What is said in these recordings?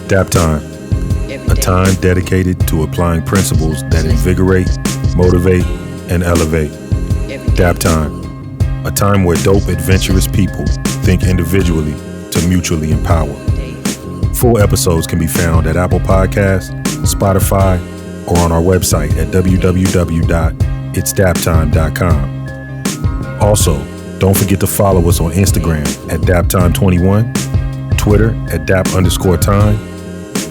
Daptime, a time dedicated to applying principles that invigorate, motivate, and elevate. Daptime, a time where dope, adventurous people think individually to mutually empower. Full episodes can be found at Apple Podcasts, Spotify, or on our website at www.itsdaptime.com. Also, don't forget to follow us on Instagram at Daptime21, Twitter at Dap_time,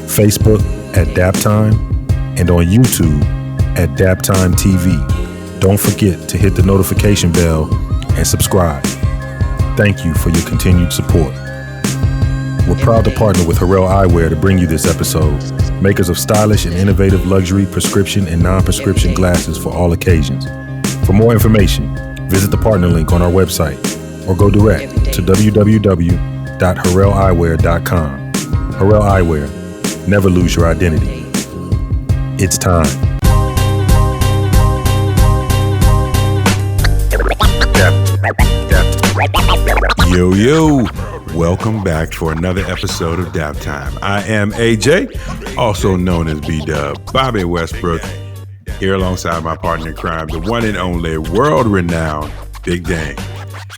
Facebook at Daptime, and on YouTube at Daptime TV. Don't forget to hit the notification bell and subscribe. Thank you for your continued support. We're proud to partner with Harrell Eyewear to bring you this episode, makers of stylish and innovative luxury prescription and non-prescription glasses for all occasions. For more information, visit the partner link on our website or go direct to www.harrelleyewear.com. Harrell Eyewear, never lose your identity. It's time. Yo, welcome back for another episode of Daptime. I am AJ, also known as B-Dub, Bobby Westbrook, here alongside my partner in crime, the one and only world-renowned Big Dang.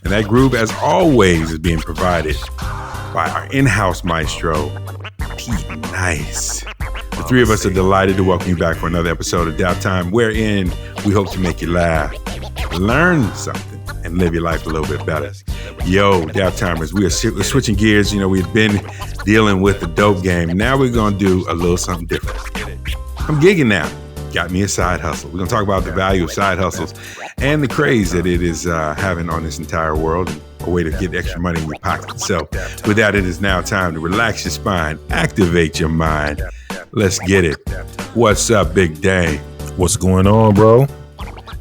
And that group, as always, is being provided by our in-house maestro, Pete Nice. The three of us are delighted to welcome you back for another episode of Daptime, wherein we hope to make you laugh, learn something, and live your life a little bit better. Yo, Daptimers, we're switching gears. You know, we've been dealing with the dope game. Now we're going to do a little something different. I'm gigging now. Got me a side hustle. We're going to talk about the value of side hustles and the craze that it is having on this entire world, and a way to get extra money in your pocket. So with that, it is now time to relax your spine, activate your mind. Let's get it. What's up, Big Dang? What's going on, bro?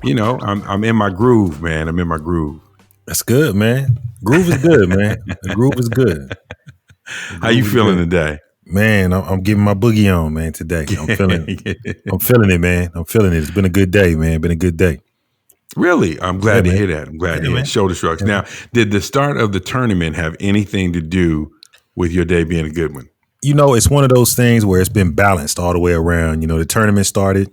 You know, I'm in my groove, man. I'm in my groove. That's good, man. Groove is good, man. The groove is good. How you feeling today? Man, I'm getting my boogie on, man, today. I'm feeling it. I'm feeling it, man. I'm feeling it. It's been a good day, man. Been a good day. Really? I'm glad to hear that. I'm glad to hear that. Shoulder shrugs. Yeah. Now, did the start of the tournament have anything to do with your day being a good one? You know, it's one of those things where it's been balanced all the way around. You know, the tournament started.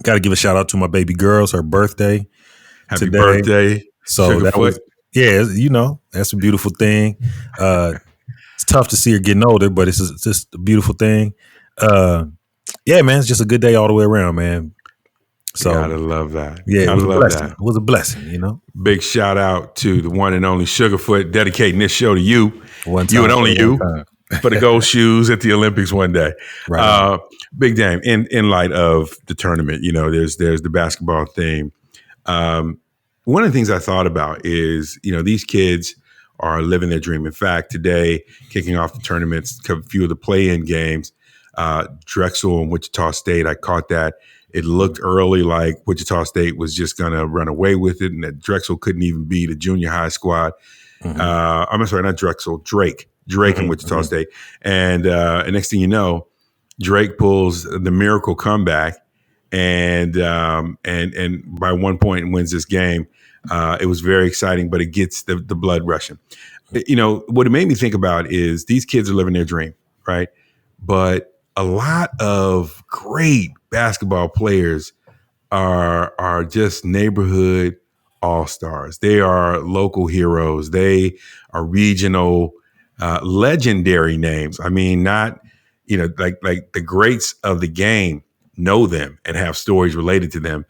Got to give a shout out to my baby girl's her birthday. Happy today. Birthday. So Sugar that foot. Was, yeah, you know, that's a beautiful thing. It's tough to see her getting older, but it's just a beautiful thing. Yeah, man, it's just a good day all the way around, man. So gotta love that. Yeah, it was a blessing. It was a blessing, you know. Big shout out to the one and only Sugarfoot, dedicating this show to you, one time, you and only you, for the gold shoes at the Olympics one day. Right. Big Dang, in light of the tournament, you know, there's the basketball theme. One of the things I thought about is, you know, these kids are living their dream. In fact, today, kicking off the tournaments, a few of the play-in games, Drexel and Wichita State, I caught that. It looked early like Wichita State was just going to run away with it, and that Drexel couldn't even beat a junior high squad. Mm-hmm. I'm sorry, not Drexel, Drake in Wichita State. And next thing you know, Drake pulls the miracle comeback and by 1 point wins this game. It was very exciting, but it gets the blood rushing. You know, what it made me think about is these kids are living their dream, right? But a lot of great basketball players are just neighborhood all-stars. They are local heroes. They are regional, legendary names. I mean, not, you know, like the greats of the game know them and have stories related to them,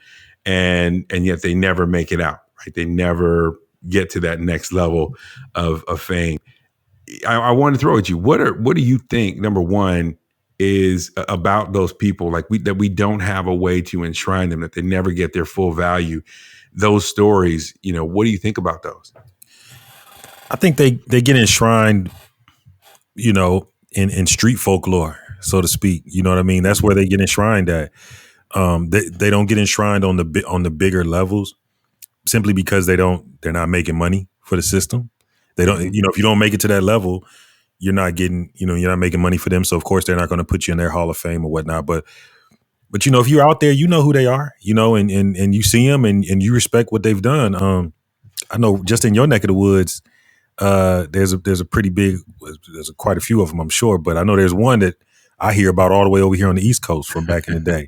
and yet they never make it out. Right? They never get to that next level of fame. I want to throw at you. What do you think, number one, is about those people that we don't have a way to enshrine them, that they never get their full value? Those stories, you know, what do you think about those? I think they get enshrined, you know, in street folklore, so to speak. You know what I mean? That's where they get enshrined at. They don't get enshrined on the bigger levels, simply because they're not making money for the system. They don't, you know, if you don't make it to that level, you're not making money for them. So of course they're not going to put you in their Hall of Fame or whatnot. But you know, if you're out there, you know who they are, you know, and you see them and you respect what they've done. I know just in your neck of the woods, there's a pretty big, there's quite a few of them, I'm sure, but I know there's one that I hear about all the way over here on the East Coast from back in the day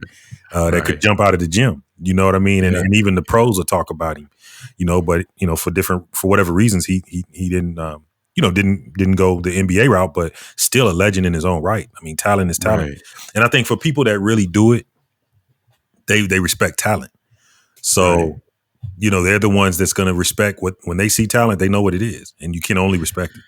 that could jump out of the gym. You know what I mean? And even the pros will talk about him. But for whatever reasons, he didn't. Didn't go the NBA route, but still a legend in his own right. I mean, talent is talent, and I think for people that really do it, they respect talent. So, they're the ones that's going to respect when they see talent, they know what it is, and you can only respect it.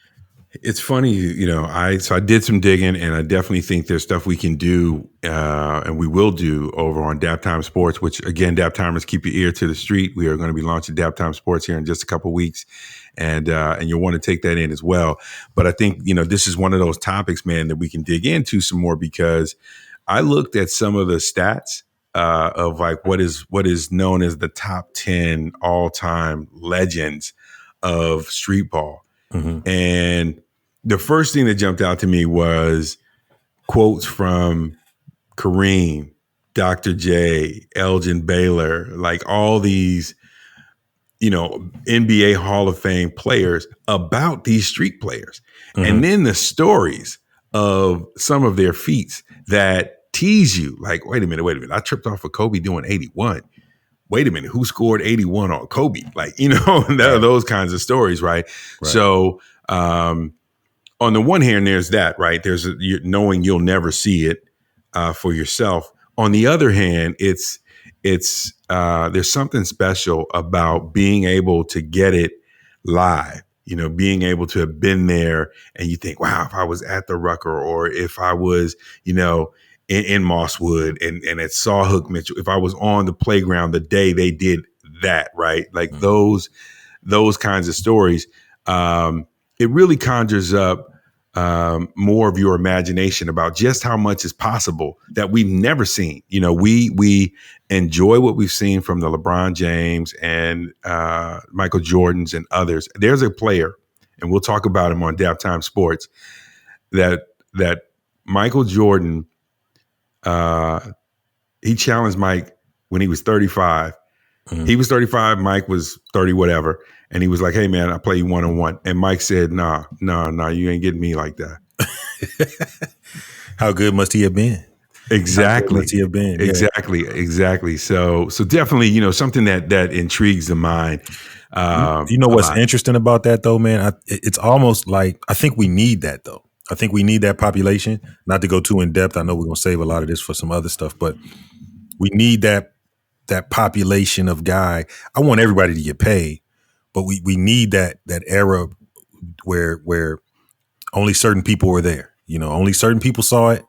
It's funny, I did some digging, and I definitely think there's stuff we can do, and we will do over on Daptime Sports, which again, Daptimers, keep your ear to the street. We are going to be launching Daptime Sports here in just a couple of weeks, and you'll want to take that in as well. But I think, this is one of those topics, man, that we can dig into some more, because I looked at some of the stats of like what is known as the top 10 all-time legends of street ball. Mm-hmm. And the first thing that jumped out to me was quotes from Kareem, Dr. J, Elgin Baylor, like all these, NBA Hall of Fame players about these street players. Mm-hmm. And then the stories of some of their feats that tease you, like, wait a minute. I tripped off of Kobe doing 81. Wait a minute, who scored 81 on Kobe? Like, those kinds of stories, right? So on the one hand, there's that, right? There's knowing you'll never see it for yourself. On the other hand, it's there's something special about being able to get it live, being able to have been there, and you think, wow, if I was at the Rucker, or if I was, in Mosswood and at saw Hook Mitchell, if I was on the playground the day they did that, right? Like those kinds of stories, it really conjures up more of your imagination about just how much is possible that we've never seen. We enjoy what we've seen from the LeBron James and Michael Jordans and others. There's a player, and we'll talk about him on Daptime Sports, that Michael Jordan, he challenged Mike when he was 35. Mm-hmm. He was 35, Mike was 30, whatever. And he was like, hey, man, I play you one-on-one. And Mike said, nah, you ain't getting me like that. How good must he have been? Exactly. Must he have been? Yeah. Exactly. So definitely, something that intrigues the mind. What's interesting about that, though, man? It's almost like, I think we need that, though. I think we need that population. Not to go too in depth. I know we're going to save a lot of this for some other stuff, but we need that population of guy. I want everybody to get paid, but we need that era where only certain people were there. Only certain people saw it.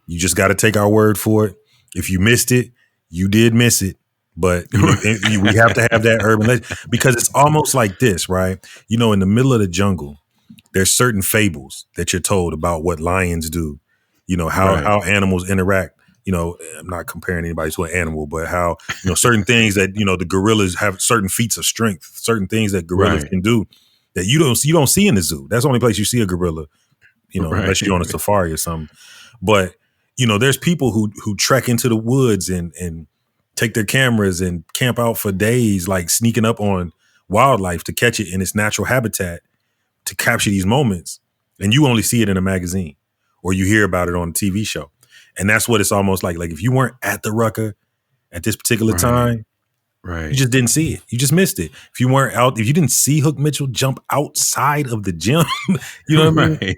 You just got to take our word for it. If you missed it, you did miss it. But we have to have that urban legend, because it's almost like this, right? In the middle of the jungle, there's certain fables that you're told about what lions do, how animals interact. I'm not comparing anybody to an animal, but how, certain things that, the gorillas have certain feats of strength, certain things that gorillas can do that you don't see in the zoo. That's the only place you see a gorilla, unless you're on a safari or something. But, there's people who trek into the woods and take their cameras and camp out for days, like sneaking up on wildlife to catch it in its natural habitat, to capture these moments. And you only see it in a magazine, or you hear about it on a TV show. And that's what it's almost like. Like, if you weren't at the Rucker at this particular time, you just didn't see it. You just missed it. If you weren't out, if you didn't see Hook Mitchell jump outside of the gym, you know what I mean?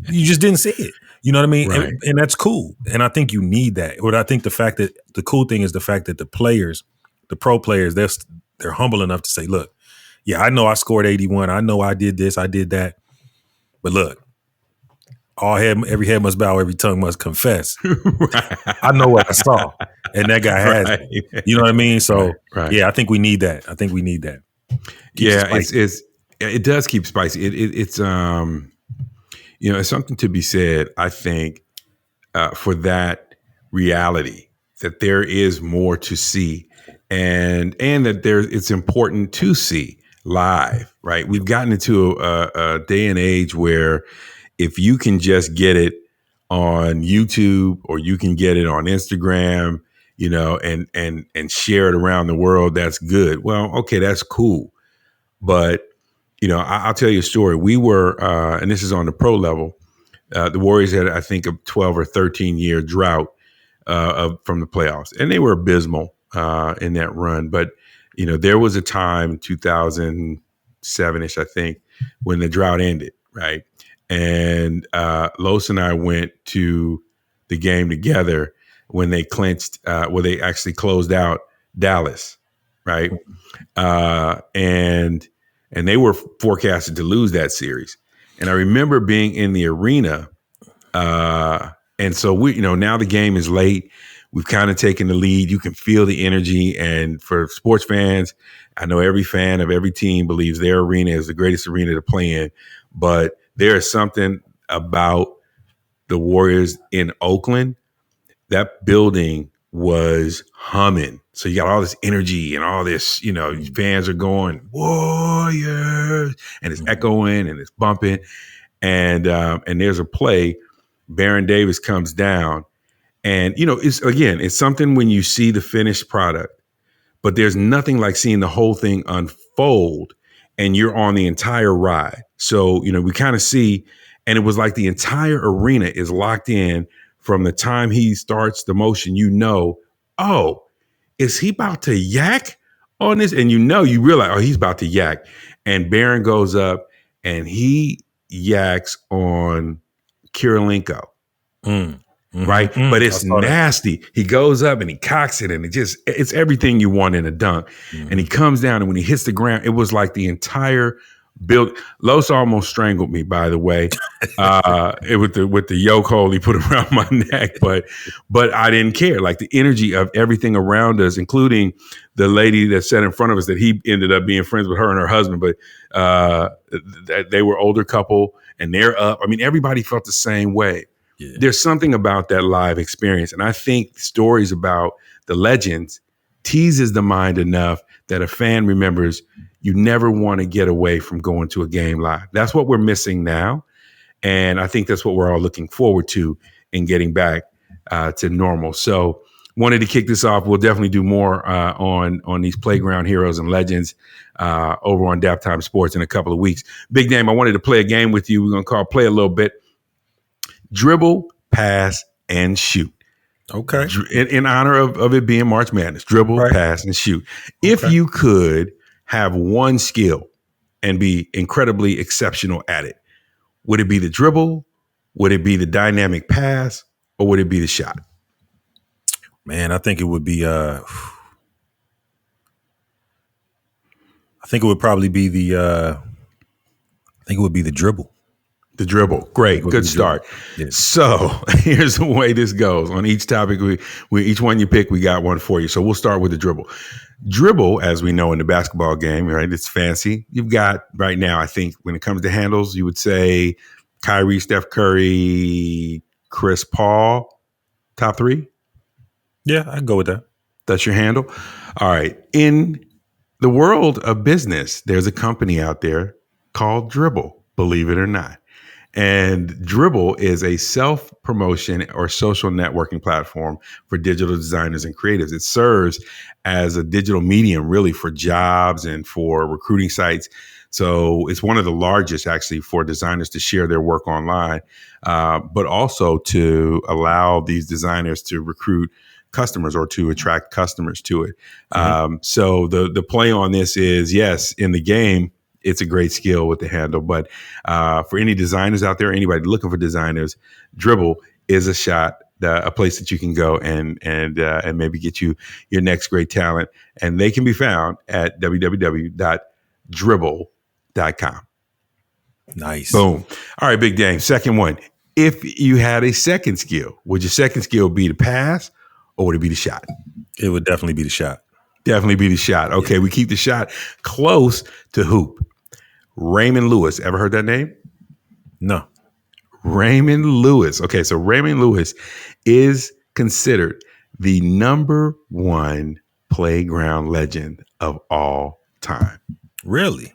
You just didn't see it. You know what I mean? Right. And that's cool. And I think you need that. But I think the cool thing is the fact that the players, the pro players, they're humble enough to say, look, yeah, I know I scored 81. I know I did this, I did that. But look, every head must bow, every tongue must confess. I know what I saw, and that guy has it. You know what I mean? So, yeah, I think we need that. It does keep spicy. It's it's something to be said, I think, for that reality, that there is more to see, and that it's important to see live. Right? We've gotten into a day and age where, if you can just get it on YouTube, or you can get it on Instagram, and share it around the world, that's good. Well, okay, that's cool. But I'll tell you a story. We were, and this is on the pro level. The Warriors had, I think, a 12 or 13-year drought from the playoffs, and they were abysmal in that run. But there was a time, 2007ish, I think, when the drought ended, right? And Los and I went to the game together when they clinched, they actually closed out Dallas, right? And they were forecasted to lose that series. And I remember being in the arena. And so now the game is late. We've kind of taken the lead. You can feel the energy. And for sports fans, I know every fan of every team believes their arena is the greatest arena to play in. But there is something about the Warriors in Oakland. That building was humming. So you got all this energy and all this, fans are going, Warriors, and it's echoing and it's bumping. And there's a play, Baron Davis comes down, and it's something when you see the finished product, but there's nothing like seeing the whole thing unfold and you're on the entire ride. So, we kind of see, and it was like the entire arena is locked in from the time he starts the motion, oh, is he about to yak on this? And you realize, oh, he's about to yak. And Baron goes up and he yaks on Kirilenko. Right? But it's nasty. He goes up and he cocks it, and it's everything you want in a dunk. And he comes down, and when he hits the ground, it was like the entire build. Los almost strangled me, by the way, with the yoke hole he put around my neck, but I didn't care. Like the energy of everything around us, including the lady that sat in front of us, that he ended up being friends with her and her husband, but they were older couple, and they're up. I mean, everybody felt the same way. Yeah. There's something about that live experience. And I think stories about the legends teases the mind enough that a fan remembers you never want to get away from going to a game live. That's what we're missing now. And I think that's what we're all looking forward to in getting back to normal. So wanted to kick this off. We'll definitely do more on these playground heroes and legends over on Daptime Sports in a couple of weeks. Big Dame, I wanted to play a game with you. We're going to play a little bit. Dribble, pass, and shoot. Okay. In honor of it being March Madness. Dribble, pass, and shoot. If you could have one skill and be incredibly exceptional at it, would it be the dribble? Would it be the dynamic pass? Or would it be the shot? Man, I think it would be I think it would probably be the dribble. The dribble. Great. Good start. Yeah. So here's the way this goes. On each topic, we each one you pick, we got one for you. So we'll start with the dribble. Dribble, as we know in the basketball game, right? It's fancy. You've got right now, I think, when it comes to handles, you would say Kyrie, Steph Curry, Chris Paul, top three? Yeah, I'd go with that. That's your handle? All right. In the world of business, there's a company out there called Dribble, believe it or not. And Dribble is a self-promotion or social networking platform for digital designers and creatives. It serves as a digital medium really for jobs and for recruiting sites. So it's one of the largest actually for designers to share their work online, but also to allow these designers to recruit customers or to attract customers to it. So the play on this is, yes, in the game, it's a great skill with the handle, but for any designers out there, anybody looking for designers, Dribble is a place that you can go and maybe get you your next great talent. And they can be found at www.dribble.com. Nice. Boom. All right, Big Dame. Second one. If you had a second skill, would your second skill be the pass or would it be the shot? It would definitely be the shot. Definitely be the shot. Okay, yeah. We keep the shot close to hoop. Raymond Lewis. Ever heard that name? No. Raymond Lewis. Okay, so Raymond Lewis is considered the number one playground legend of all time. Really?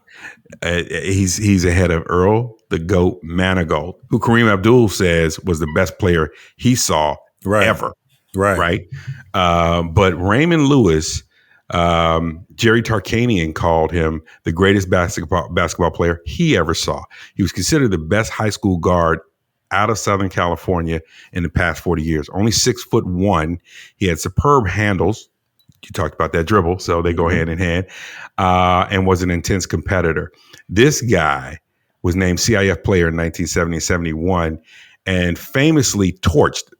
He's ahead of Earl the GOAT Manigault, who Kareem Abdul says was the best player he saw ever. Right. But Raymond Lewis Jerry Tarkanian called him the greatest basketball player he ever saw. He was considered the best high school guard out of Southern California in the past 40 years. Only 6'1". He had superb handles. You talked about that dribble, so they go hand in hand, and was an intense competitor. This guy was named CIF player in 1970 and 71 and famously torched.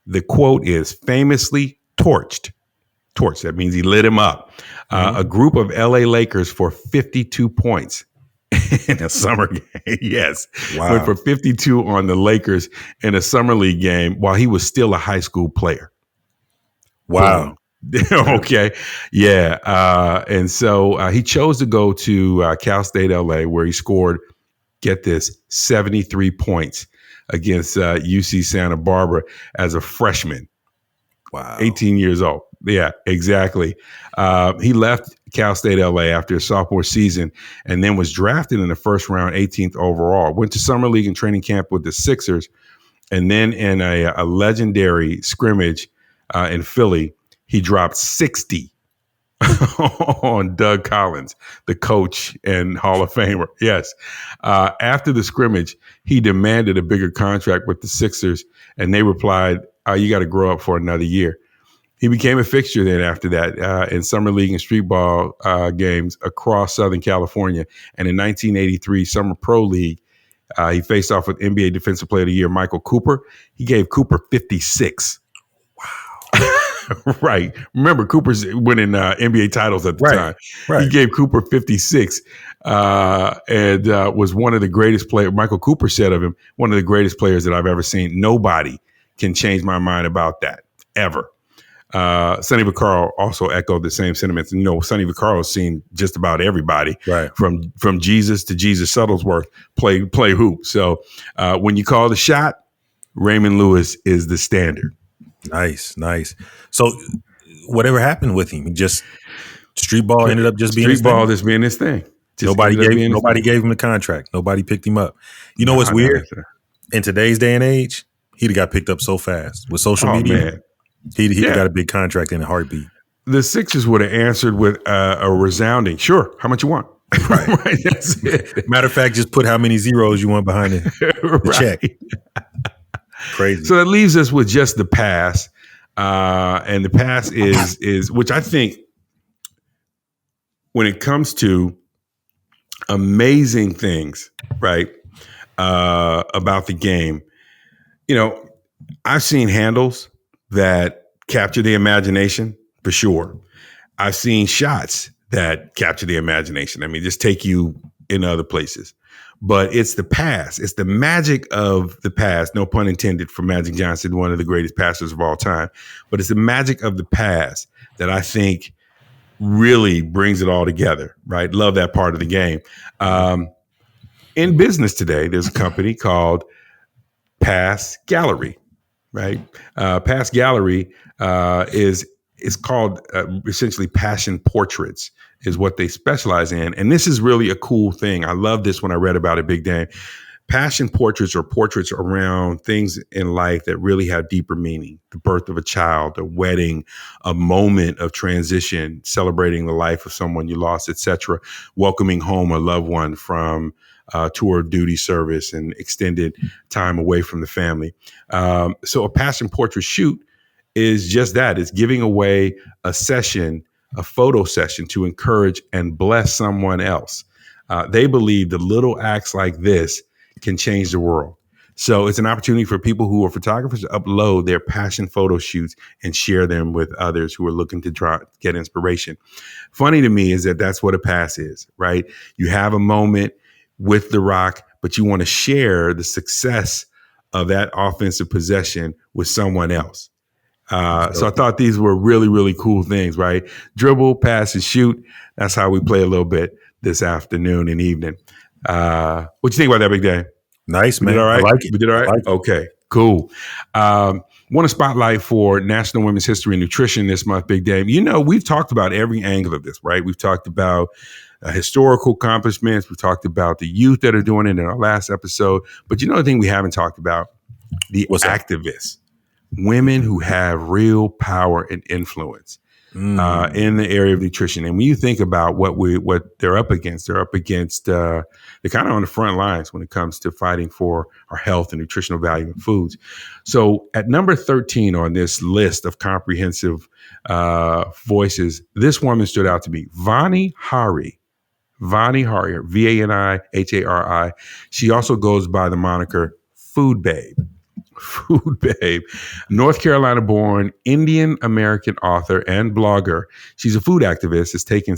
The quote is famously torched. Torch. That means he lit him up. A group of LA Lakers for 52 points in a summer game. Yes. Wow. Went for 52 on the Lakers in a summer league game while he was still a high school player. Wow. Okay. Yeah. And so he chose to go to Cal State LA, where he scored, get this, 73 points against UC Santa Barbara as a freshman. Wow. 18 years old. Yeah, exactly. He left Cal State LA after his sophomore season and then was drafted in the first round, 18th overall. Went to summer league and training camp with the Sixers. And then in a legendary scrimmage in Philly, he dropped 60 on Doug Collins, the coach and Hall of Famer. Yes. After the scrimmage, he demanded a bigger contract with the Sixers, and they replied, you got to grow up for another year. He became a fixture then after that in summer league and street ball games across Southern California. And in 1983 Summer Pro League, he faced off with NBA Defensive Player of the Year Michael Cooper. He gave Cooper 56. Wow. Right. Remember, Cooper's winning NBA titles at the time. Right. He gave Cooper 56 and was one of the greatest players. Michael Cooper said of him, one of the greatest players that I've ever seen. Nobody can change my mind about that, ever. Sonny Vaccaro also echoed the same sentiments. You know, Sonny Vaccaro has seen just about everybody, right, from Jesus to Jesus Shuttlesworth play hoop. So when you call the shot, Raymond Lewis is the standard. Nice. So whatever happened with him? Just street ball ended up just being his thing? Street ball just being his thing. Nobody gave him the contract. Nobody picked him up. You know what's weird? In today's day and age, he'd have got picked up so fast with social media. Man. He'd got a big contract in a heartbeat. The Sixers would have answered with a resounding, sure, how much you want? Right. Right. That's it. Matter of fact, just put how many zeros you want behind the check. Crazy. So that leaves us with just the pass. And the pass is which I think when it comes to amazing things, right, about the game, you know, I've seen handles that capture the imagination for sure. I've seen shots that capture the imagination. I mean, just take you in other places. But it's the pass. It's the magic of the pass, no pun intended for Magic Johnson, one of the greatest passers of all time. But it's the magic of the pass that I think really brings it all together, right? Love that part of the game. In business today, there's a company called Pass Gallery. Right. Pass Gallery is called essentially passion portraits is what they specialize in. And this is really a cool thing. I love this when I read about it, Big Dan. Passion portraits are portraits around things in life that really have deeper meaning. The birth of a child, a wedding, a moment of transition, celebrating the life of someone you lost, etc. Welcoming home a loved one from tour of duty service and extended time away from the family. So a passion portrait shoot is just that. It's giving away a session, a photo session to encourage and bless someone else. They believe that little acts like this can change the world. So it's an opportunity for people who are photographers to upload their passion photo shoots and share them with others who are looking to get inspiration. Funny to me is that that's what a pass is, right? You have a moment with the rock, but you want to share the success of that offensive possession with someone else. So I thought these were really, really cool things, right? Dribble, pass, and shoot. That's how we play a little bit this afternoon and evening. What you think about that, Big Dan? Nice, man. We did all right? I like it. We did all right? Like okay, cool. Want to spotlight for National Women's History and Nutrition this month, Big Dan. You know, we've talked about every angle of this, right? We've talked about historical accomplishments. We've talked about the youth that are doing it in our last episode. But you know the thing we haven't talked about? The activists, women who have real power and influence. in the area of nutrition. And when you think about what they're up against, they're kind of on the front lines when it comes to fighting for our health and nutritional value in foods. So at number 13 on this list of comprehensive voices, this woman stood out to me, Vani Hari. Vani Hari, Vanihari. She also goes by the moniker Food Babe. Food Babe, North Carolina born Indian American author and blogger. She's a food activist, has taken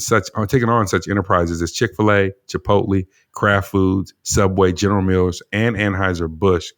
on such enterprises as Chick-fil-A, Chipotle, Kraft Foods, Subway, General Mills, and Anheuser-Busch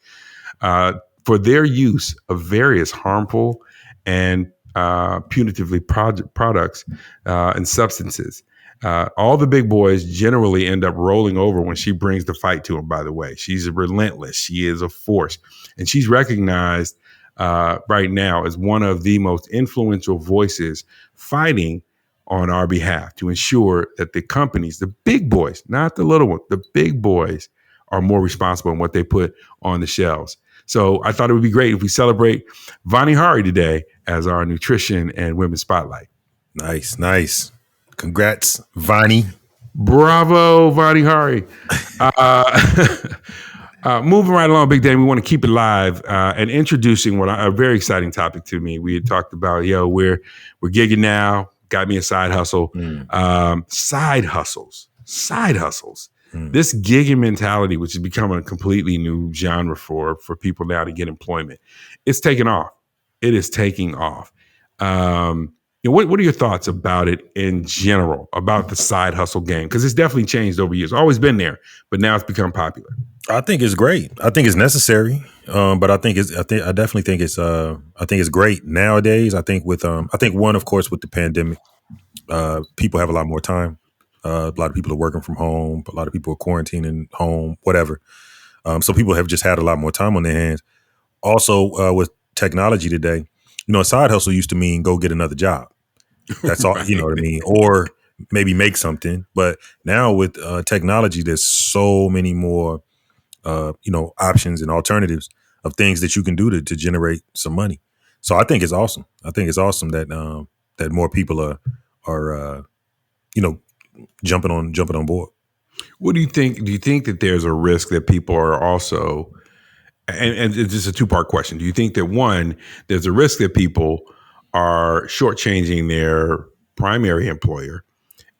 for their use of various harmful and punitively products and substances. All the big boys generally end up rolling over when she brings the fight to them, by the way. She's relentless. She is a force. And she's recognized right now as one of the most influential voices fighting on our behalf to ensure that the companies, the big boys, not the little ones, the big boys are more responsible in what they put on the shelves. So I thought it would be great if we celebrate Vani Hari today as our nutrition and women's spotlight. Nice. Congrats, Vani. Bravo, Vani Hari. Moving right along, Big Dan, we want to keep it live and introducing a very exciting topic to me. We had talked about, we're gigging now, got me a side hustle. Side hustles. This gigging mentality, which is becoming a completely new genre for people now to get employment, it's taking off. It is taking off. What are your thoughts about it in general, about the side hustle game? Because it's definitely changed over years. Always been there, but now it's become popular. I think it's great. I think it's necessary, but I definitely think it's great nowadays. I think one, of course, with the pandemic, people have a lot more time. A lot of people are working from home. A lot of people are quarantining home, whatever. So people have just had a lot more time on their hands. Also, with technology today, a side hustle used to mean go get another job. That's all, you know what I mean? Or maybe make something. But now with technology, there's so many more, options and alternatives of things that you can do to generate some money. So I think it's awesome. I think it's awesome that that more people are jumping on board. What do you think? Do you think that there's a risk that people are also, and it's just a two-part question. Do you think that one, there's a risk that people are shortchanging their primary employer?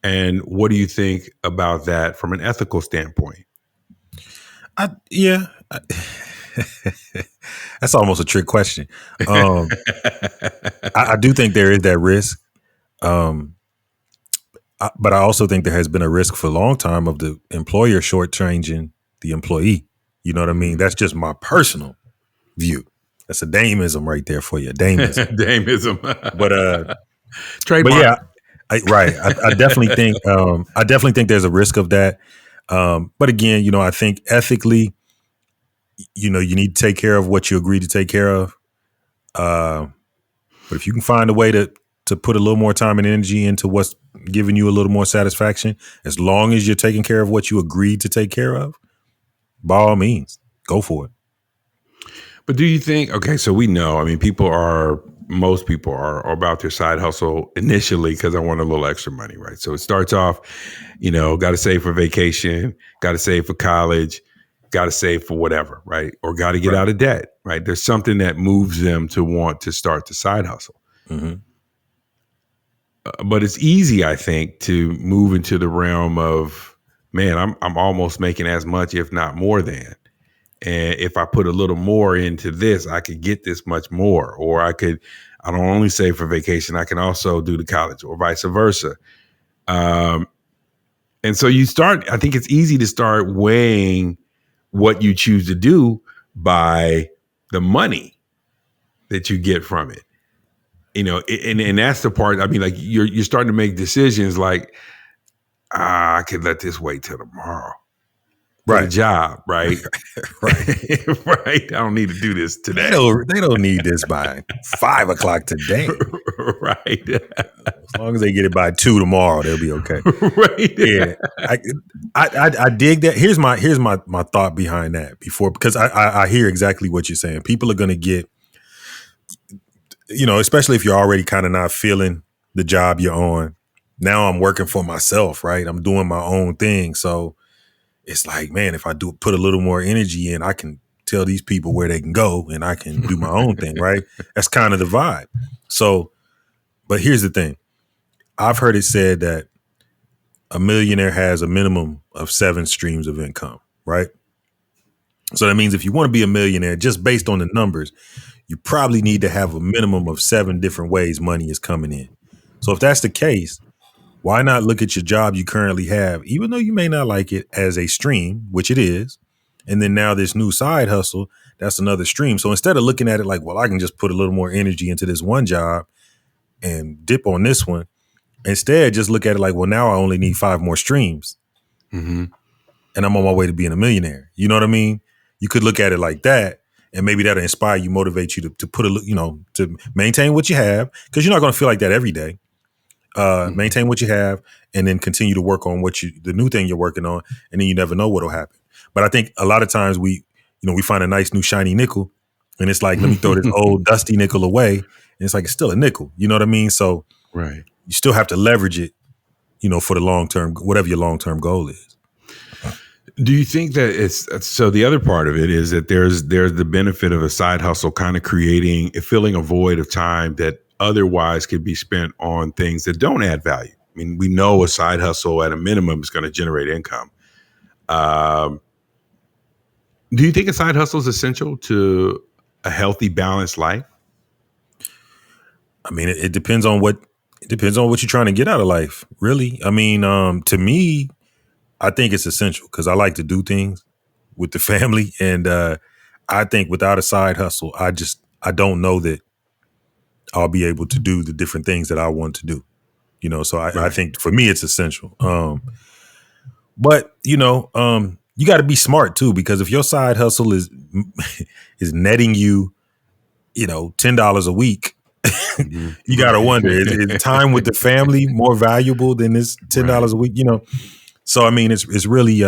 And what do you think about that from an ethical standpoint? That's almost a trick question. I do think there is that risk. But I also think there has been a risk for a long time of the employer shortchanging the employee. You know what I mean? That's just my personal view. That's a dameism right there for you. Dameism. Dameism. But trademark. But yeah, I definitely think there's a risk of that. But again, I think ethically, you need to take care of what you agree to take care of. But if you can find a way to put a little more time and energy into what's giving you a little more satisfaction, as long as you're taking care of what you agreed to take care of, by all means, go for it. But do you think, okay, so we know, most people are about their side hustle initially because I want a little extra money, right? So it starts off, got to save for vacation, got to save for college, got to save for whatever, right? Or got to get out of debt, right? There's something that moves them to want to start the side hustle. Mm-hmm. But it's easy, I think, to move into the realm of, man, I'm almost making as much, if not more than. And if I put a little more into this, I could get this much more. Or I don't only save for vacation, I can also do the college, or vice versa. And so I think it's easy to start weighing what you choose to do by the money that you get from it. And that's the part, you're starting to make decisions like, I could let this wait till tomorrow. Right. Job, right? Right. Right. I don't need to do this today. They don't need this by 5 o'clock today. Right. As long as they get it by 2 tomorrow, they'll be okay. Right. Yeah. I dig that. Here's my thought behind that because I hear exactly what you're saying. People are going to get, especially if you're already kind of not feeling the job you're on. Now I'm working for myself, right? I'm doing my own thing. So it's like, man, if I do put a little more energy in, I can tell these people where they can go and I can do my own thing, right? That's kind of the vibe. So, but here's the thing. I've heard it said that a millionaire has a minimum of 7 streams of income, right? So that means if you want to be a millionaire, just based on the numbers, you probably need to have a minimum of 7 different ways money is coming in. So if that's the case, why not look at your job you currently have, even though you may not like it, as a stream, which it is, and then now this new side hustle, that's another stream. So instead of looking at it like, well, I can just put a little more energy into this one job and dip on this one, instead just look at it like, well, now I only need 5 more streams. Mm-hmm. And I'm on my way to being a millionaire. You know what I mean? You could look at it like that, and maybe that'll inspire you, motivate you to put to maintain what you have, because you're not going to feel like that every day. Maintain what you have, and then continue to work on the new thing you're working on, and then you never know what'll happen. But I think a lot of times we find a nice new shiny nickel, and it's like, let me throw this old dusty nickel away, and it's like, it's still a nickel. You know what I mean? So Right. you still have to leverage it, for the long term, whatever your long term goal is. Do you think that it's so? The other part of it is that there's the benefit of a side hustle, kind of filling a void of time that otherwise could be spent on things that don't add value. I mean, we know a side hustle at a minimum is going to generate income. Do you think a side hustle is essential to a healthy, balanced life? I mean, it depends on what you're trying to get out of life, really. I mean, to me, I think it's essential because I like to do things with the family, and I think without a side hustle, I don't know that I'll be able to do the different things that I want to do. So I think for me it's essential. But you got to be smart too, because if your side hustle is netting you, $10 a week, you got to wonder, is time with the family more valuable than this $10 a week? So I mean, it's really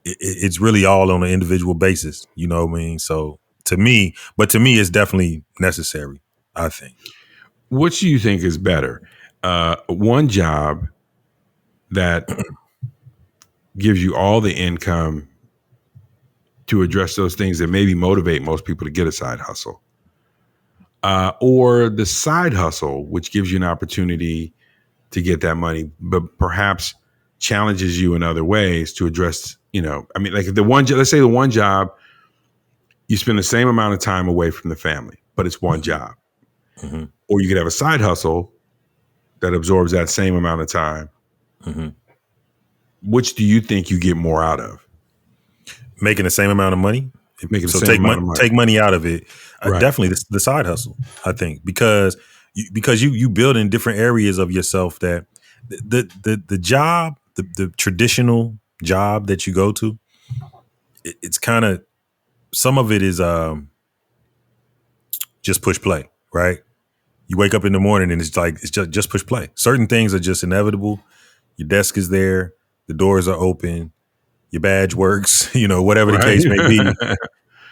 it's really all on an individual basis. You know what I mean? So to me, it's definitely necessary, I think. What do you think is better? One job that gives you all the income to address those things that maybe motivate most people to get a side hustle, or the side hustle, which gives you an opportunity to get that money, but perhaps challenges you in other ways to address, I mean, like let's say the one job, you spend the same amount of time away from the family, but it's one job. Mm-hmm. Or you could have a side hustle that absorbs that same amount of time. Mm-hmm. Which do you think you get more out of? Making the same amount of money. Take money out of it. Right. Definitely the side hustle, I think, because you build in different areas of yourself that the job, the traditional job that you go to, it's kind of, some of it is just push play, right? You wake up in the morning and it's like, it's just push play. Certain things are just inevitable. Your desk is there, the doors are open, your badge works, whatever the case may be,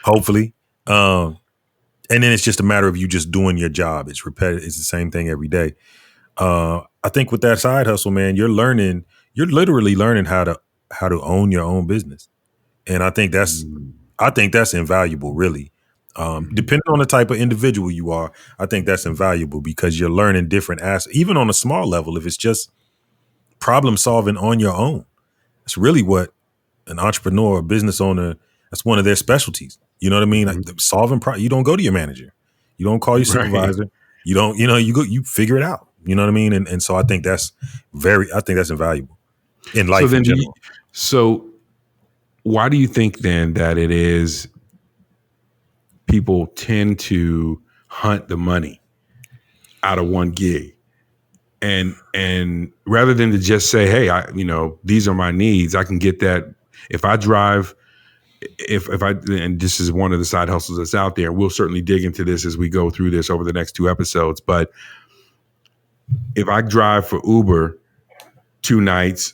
hopefully. And then it's just a matter of you just doing your job. It's repetitive. It's the same thing every day. I think with that side hustle, man, you're literally learning how to own your own business. And I think that's invaluable, really. Depending on the type of individual you are, I think that's invaluable because you're learning different aspects, even on a small level. If it's just problem solving on your own, it's really what an entrepreneur or business owner, that's one of their specialties. You know what I mean? Mm-hmm. Like solving you don't go to your manager, you don't call your supervisor, you don't, you go, you figure it out. You know what I mean? And so I think that's invaluable in life in general. So why do you think then that it is people tend to hunt the money out of one gig, and rather than to just say, hey, these are my needs, I can get that if I drive, and this is one of the side hustles that's out there. We'll certainly dig into this as we go through this over the next 2 episodes. But if I drive for Uber 2 nights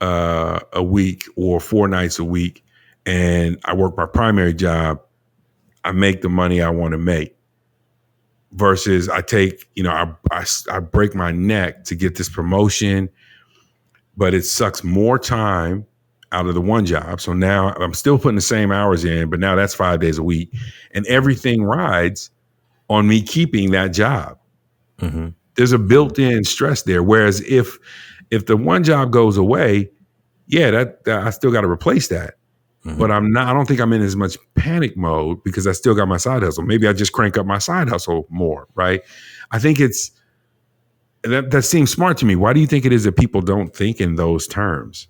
a week or 4 nights a week, and I work my primary job, I make the money I want to make. versus I take, I break my neck to get this promotion, but it sucks more time out of the one job. So now I'm still putting the same hours in, but now that's 5 days a week, and everything rides on me keeping that job. Mm-hmm. There's a built-in stress there. Whereas if the one job goes away, yeah, that I still got to replace that. Mm-hmm. But I don't think I'm in as much panic mode because I still got my side hustle. Maybe I just crank up my side hustle more, right? I think that seems smart to me. Why do you think it is that people don't think in those terms?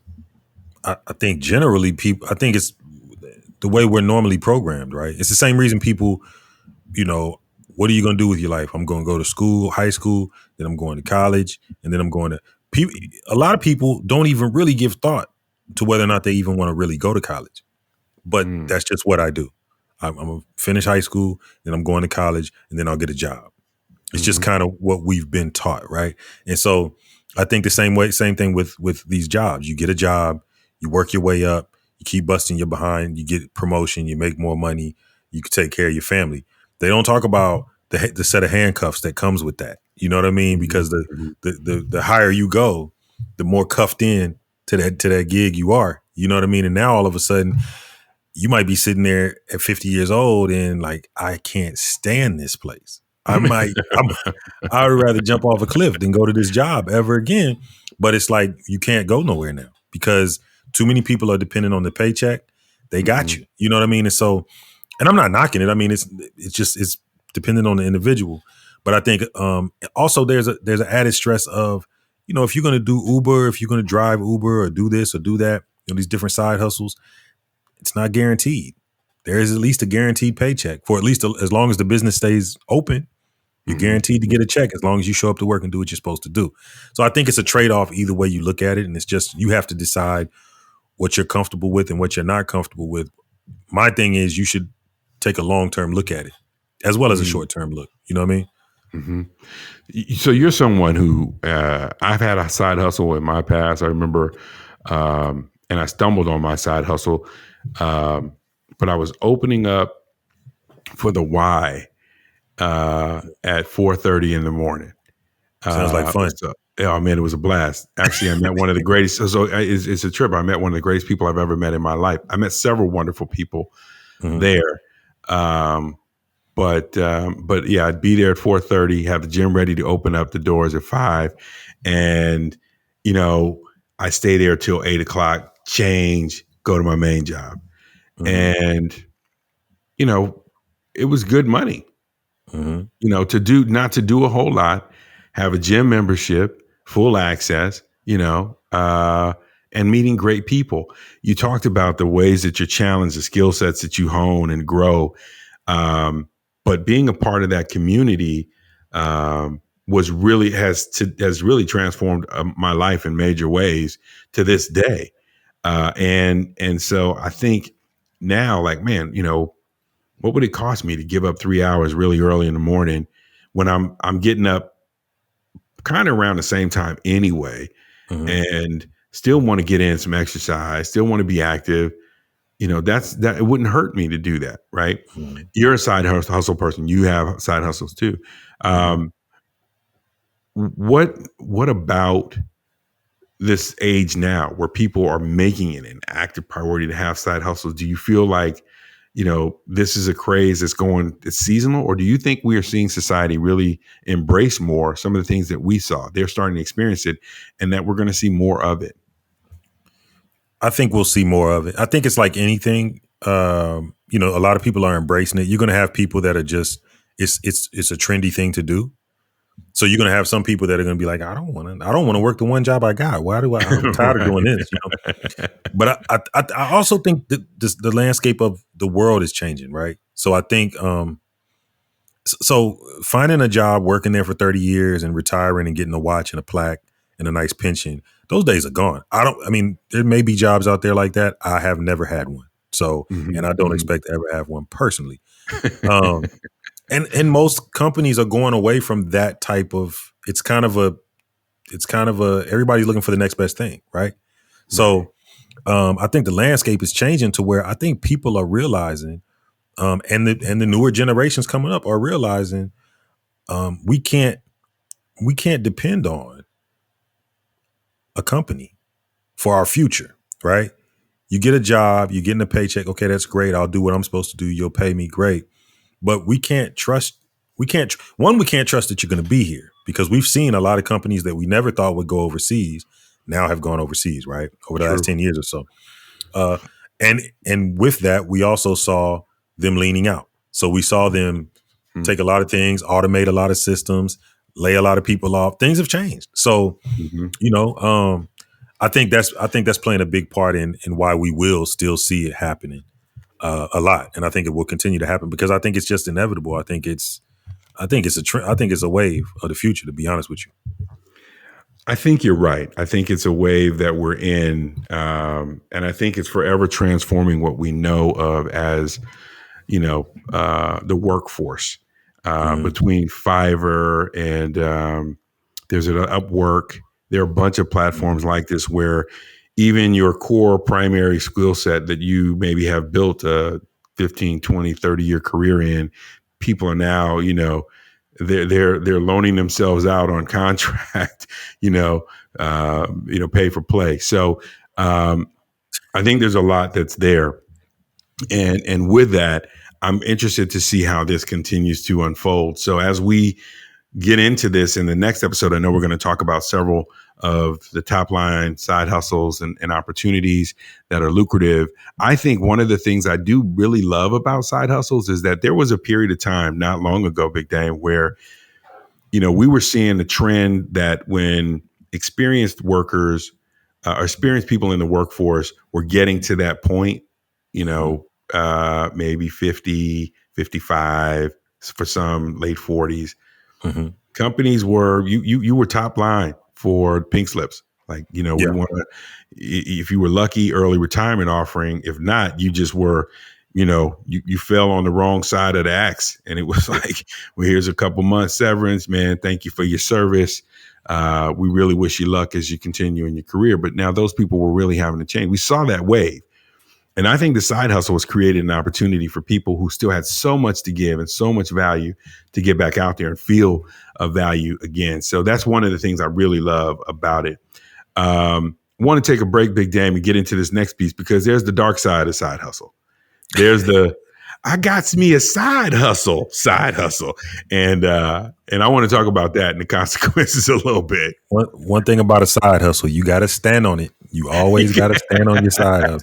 I think generally people, I think it's the way we're normally programmed, right? It's the same reason people, what are you going to do with your life? I'm going to go to school, high school, then I'm going to college, and then I'm going to people. A lot of people don't even really give thought to whether or not they even want to really go to college. But that's just what I do. I'm going to finish high school, then I'm going to college, and then I'll get a job. It's just kind of what we've been taught, right? And so I think the same thing with these jobs. You get a job, you work your way up, you keep busting your behind, you get promotion, you make more money, you can take care of your family. They don't talk about the set of handcuffs that comes with that. You know what I mean? Because the higher you go, the more cuffed in to that gig you are. You know what I mean? And now all of a sudden, you might be sitting there at 50 years old and like, I can't stand this place. I would rather jump off a cliff than go to this job ever again. But it's like, you can't go nowhere now because too many people are dependent on the paycheck. They got you. You know what I mean? And so, and I'm not knocking it. I mean, it's dependent on the individual. But I think also there's an added stress of, if you're going to do Uber, if you're going to drive Uber or do this or do that, these different side hustles, it's not guaranteed. There is at least a guaranteed paycheck for at least as long as the business stays open. You're guaranteed to get a check as long as you show up to work and do what you're supposed to do. So I think it's a trade-off either way you look at it. And it's just, you have to decide what you're comfortable with and what you're not comfortable with. My thing is you should take a long-term look at it as well as a short-term look. You know what I mean? Mm-hmm. So you're someone who, I've had a side hustle in my past. I remember, and I stumbled on my side hustle, but I was opening up for the Y at 4:30 in the morning. Sounds like fun. Oh man, it was a blast. Actually, I met one of the greatest. So it's a trip. I met one of the greatest people I've ever met in my life. I met several wonderful people there. But yeah, I'd be there at 4:30, have the gym ready to open up the doors at 5. And, I stay there till 8:00, change, go to my main job. And, it was good money. Not to do a whole lot, have a gym membership, full access, and meeting great people. You talked about the ways that you're challenged, the skill sets that you hone and grow. But being a part of that community has really transformed my life in major ways to this day. And so I think now, like, man, what would it cost me to give up 3 hours really early in the morning when I'm getting up kind of around the same time anyway, and still want to get in some exercise, still want to be active. That it wouldn't hurt me to do that, right? You're a side hustle person. You have side hustles too. What about this age now where people are making it an active priority to have side hustles? Do you feel like, this is a craze it's seasonal, or do you think we are seeing society really embrace more some of the things that we saw? They're starting to experience it, and that we're going to see more of it. I think we'll see more of it. I think it's like anything. A lot of people are embracing it. You're going to have people that are just, it's a trendy thing to do. So you're going to have some people that are going to be like, I don't want to work the one job I got. I'm tired of doing this. But I also think that the landscape of the world is changing, right? So I think, so finding a job, working there for 30 years and retiring and getting a watch and a plaque and a nice pension, those days are gone. There may be jobs out there like that. I have never had one. So, and I don't expect to ever have one personally. And most companies are going away from that type of, it's kind of a, everybody's looking for the next best thing. Right. So, I think the landscape is changing to where I think people are realizing, and the newer generations coming up are realizing we can't depend on a company for our future, right? You get a job, you're getting a paycheck. Okay, that's great. I'll do what I'm supposed to do. You'll pay me, great. But we can't trust. We can't trust that you're going to be here because we've seen a lot of companies that we never thought would go overseas now have gone overseas, right? Over the last True. 10 years or so. Uh, and with that, we also saw them leaning out. So we saw them take a lot of things, automate a lot of systems, lay a lot of people off. Things have changed. So, Mm-hmm. I think that's playing a big part in why we will still see it happening a lot, and I think it will continue to happen because I think it's just inevitable. I think it's a trend. I think it's a wave of the future. To be honest with you. I think you're right. I think it's a wave that we're in, and I think it's forever transforming what we know of as, the workforce. Between Fiverr and there's an Upwork. There are a bunch of platforms like this where even your core primary skill set that you maybe have built a 15, 20, 30-year career in, people are now, they're loaning themselves out on contract, pay for play. So I think there's a lot that's there. And with that, I'm interested to see how this continues to unfold. So as we get into this in the next episode, I know we're going to talk about several of the top line side hustles and opportunities that are lucrative. I think one of the things I do really love about side hustles is that there was a period of time not long ago, Big Dame, where, we were seeing the trend that when experienced workers or experienced people in the workforce were getting to that point, maybe 50, 55, for some late 40s, Mm-hmm. companies were you were top line for pink slips. Like, we Yeah. want to, if you were lucky, early retirement offering. If not, you just were, you fell on the wrong side of the axe, and it was like, well, here's a couple months severance, man. Thank you for your service. We really wish you luck as you continue in your career. But now those people were really having to change. We saw that wave. And I think the side hustle was created an opportunity for people who still had so much to give and so much value to get back out there and feel a value again. So that's one of the things I really love about it. Want to take a break, Big Dame, and get into this next piece because there's the dark side of side hustle. There's the I got me a side hustle, and I want to talk about that and the consequences a little bit. One thing about a side hustle, you got to stand on it. You always got to stand on your side hustle.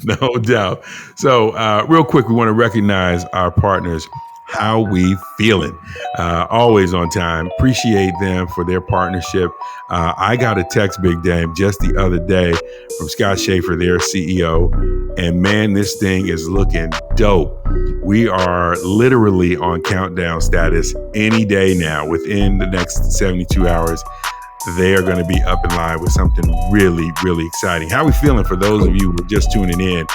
No doubt. So real quick, we want to recognize our partners. How we feeling? Always on time. Appreciate them for their partnership. I got a text, Big Dame, just the other day from Scott Schaefer, their CEO. And man, this thing is looking dope. We are literally on countdown status any day now. Within the next 72 hours, they are going to be up and live with something really, really exciting. How are we feeling for those of you who are just tuning in?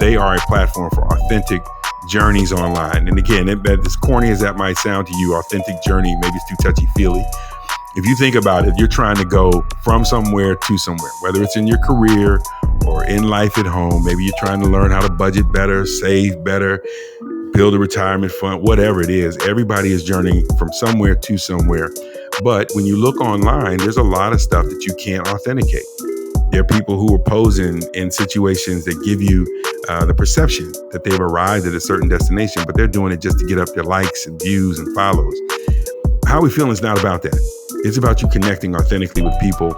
They are a platform for authentic journeys online. And again, as corny as that might sound to you, authentic journey, maybe it's too touchy-feely. If you think about it, you're trying to go from somewhere to somewhere, whether it's in your career or in life at home. Maybe you're trying to learn how to budget better, save better, build a retirement fund, whatever it is. Everybody is journeying from somewhere to somewhere. But when you look online, there's a lot of stuff that you can't authenticate. There are people who are posing in situations that give you the perception that they've arrived at a certain destination, but they're doing it just to get up their likes and views and follows. How we feel is not about that. It's about you connecting authentically with people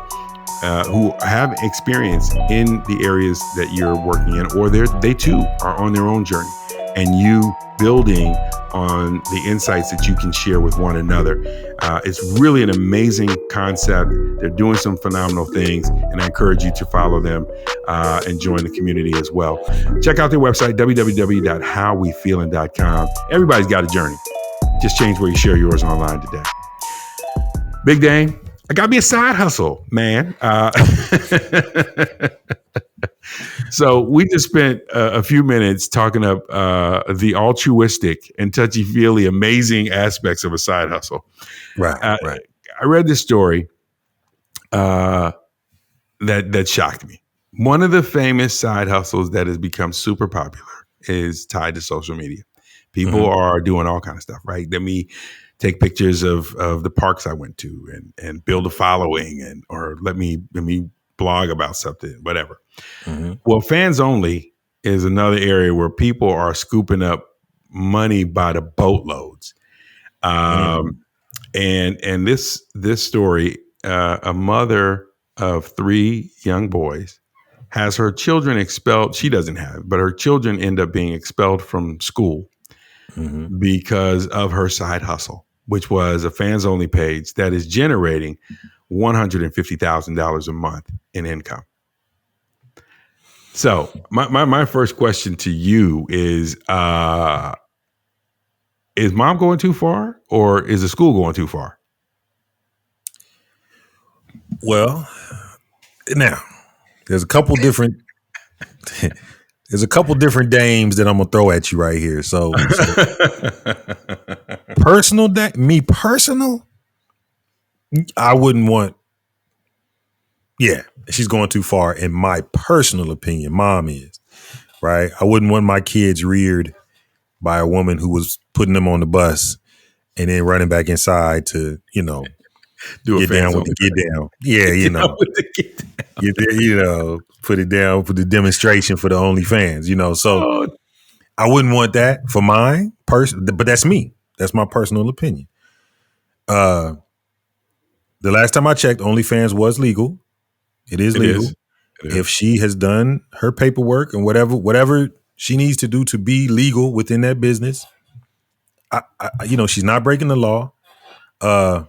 who have experience in the areas that you're working in, or they too are on their own journey, and you building on the insights that you can share with one another. It's really an amazing concept. They're doing some phenomenal things, and I encourage you to follow them and join the community as well. Check out their website, www.howwefeelin.com. Everybody's got a journey. Just change where you share yours online today. Big Dame, I got me a side hustle, man. So we just spent a few minutes talking up the altruistic and touchy-feely amazing aspects of a side hustle. Right. I read this story that shocked me. One of the famous side hustles that has become super popular is tied to social media. People are doing all kind of stuff, right? Let me take pictures of the parks I went to and build a following, and or let me blog about something, whatever. Well, fans only is another area where people are scooping up money by the boatloads. And this story, a mother of 3 young boys has her children expelled. She doesn't have, but her children end up being expelled from school because of her side hustle, which was a fans only page that is generating $150,000 a month in income. So my first question to you is mom going too far, or is the school going too far? Well, now there's a couple different dames that I'm gonna throw at you right here. So personal, I wouldn't want. Yeah, she's going too far in my personal opinion. Mom is right. I wouldn't want my kids reared by a woman who was putting them on the bus and then running back inside to, Do get down with the get down. Yeah, put it down for the demonstration for the OnlyFans, So I wouldn't want that for mine but that's me. That's my personal opinion. The last time I checked, OnlyFans was legal. It is legal. It is. If she has done her paperwork and whatever she needs to do to be legal within that business, I she's not breaking the law. Now,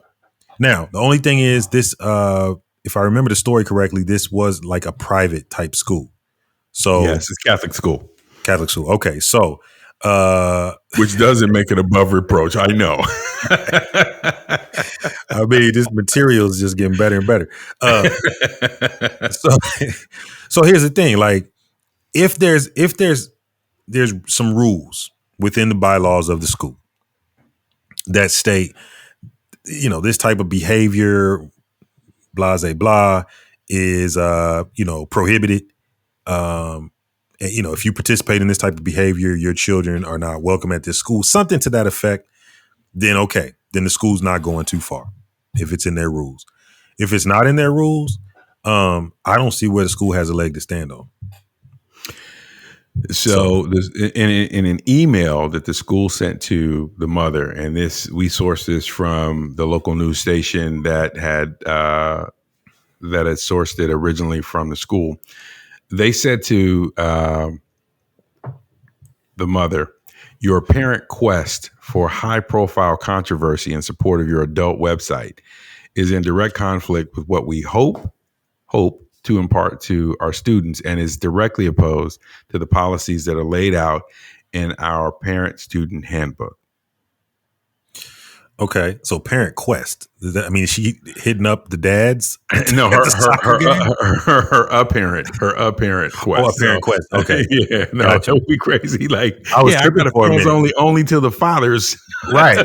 the only thing is this, if I remember the story correctly, this was like a private type school. So yes, it's Catholic school. Catholic school. Okay. So, which doesn't make it above reproach. I know. I mean, this material is just getting better and better. So here's the thing. Like, if there's some rules within the bylaws of the school that state, this type of behavior, blah, blah, blah, is, prohibited. If you participate in this type of behavior, your children are not welcome at this school, something to that effect, then okay, then the school's not going too far if it's in their rules. If it's not in their rules, I don't see where the school has a leg to stand on. So in an email that the school sent to the mother, and we sourced this from the local news station that had sourced it originally from the school. They said to the mother, "Your apparent quest for high-profile controversy in support of your adult website is in direct conflict with what we hope to impart to our students, and is directly opposed to the policies that are laid out in our parent-student handbook." Okay, so parent quest. Is she hitting up the dads? No, her apparent quest. Oh, apparent quest. Okay, yeah, no, gotcha. That would be crazy. Like, I was tripping for a minute. Only to the fathers. Right.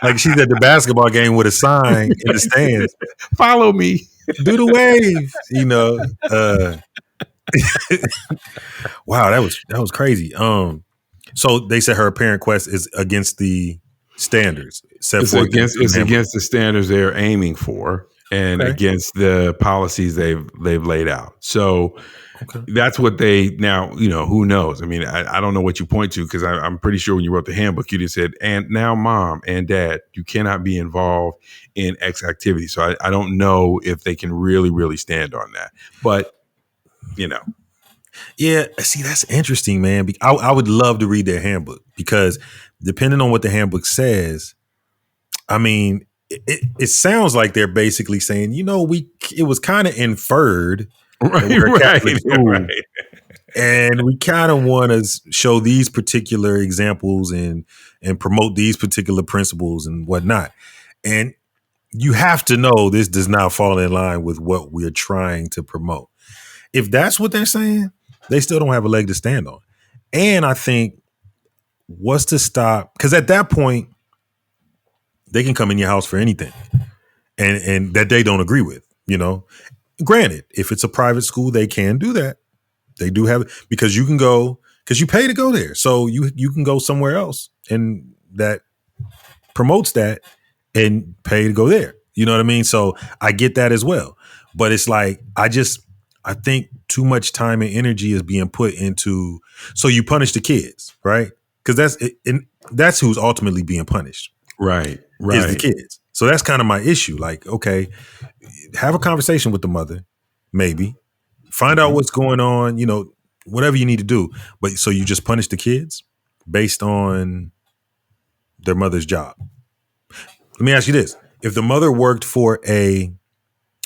Like she's at the basketball game with a sign in the stands. Follow me. Do the wave. Wow, that was crazy. So they said her apparent quest is against the standards. It's against the standards they're aiming for, and against the policies they've laid out. So that's what they now. Who knows? I mean, I don't know what you point to, because I'm pretty sure when you wrote the handbook, you just said, "And now, mom and dad, you cannot be involved in X activity." So I don't know if they can really stand on that, but Yeah, see, that's interesting, man. I would love to read their handbook, because depending on what the handbook says, I mean, it sounds like they're basically saying, it was kind of inferred, right, and we kind of want to show these particular examples and promote these particular principles and whatnot. And you have to know this does not fall in line with what we're trying to promote. If that's what they're saying, they still don't have a leg to stand on. And I think what's to stop, because at that point, they can come in your house for anything and that they don't agree with, Granted, if it's a private school, they can do that. They do have it, because you can go, because you pay to go there. So you can go somewhere else and that promotes that and pay to go there. You know what I mean? So I get that as well. But it's like I think too much time and energy is being put into, so you punish the kids, right? Because that's who's ultimately being punished, Right. is the Right. kids. So that's kind of my issue. Like, okay, have a conversation with the mother, maybe find out what's going on, whatever you need to do. But so you just punish the kids based on their mother's job. Let me ask you this: if the mother worked for a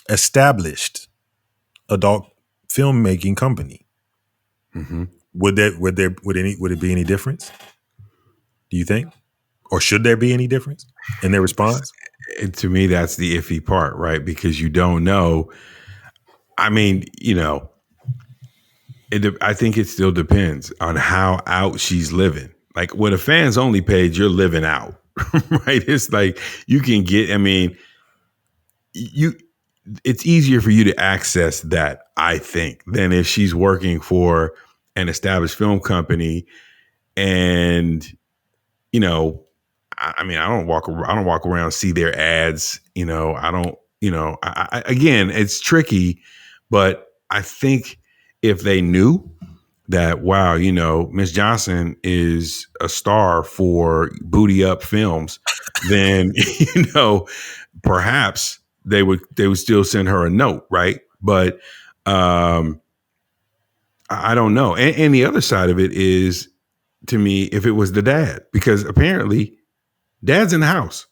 established adult filmmaking company, Mm-hmm. would it be any difference? Do you think, or should there be any difference in their response? And to me, that's the iffy part, right? Because you don't know. I mean, I think it still depends on how out she's living. Like with a fans only page, you're living out, right? It's like you can get. I mean, you. It's easier for you to access that, I think, than if she's working for an established film company. And I mean, I don't walk around see their ads. I don't. Again, it's tricky, but I think if they knew that, wow, Miss Johnson is a star for Booty Up Films, then perhaps they would still send her a note, right? But I don't know. And the other side of it is, to me, if it was the dad, because apparently dad's in the house.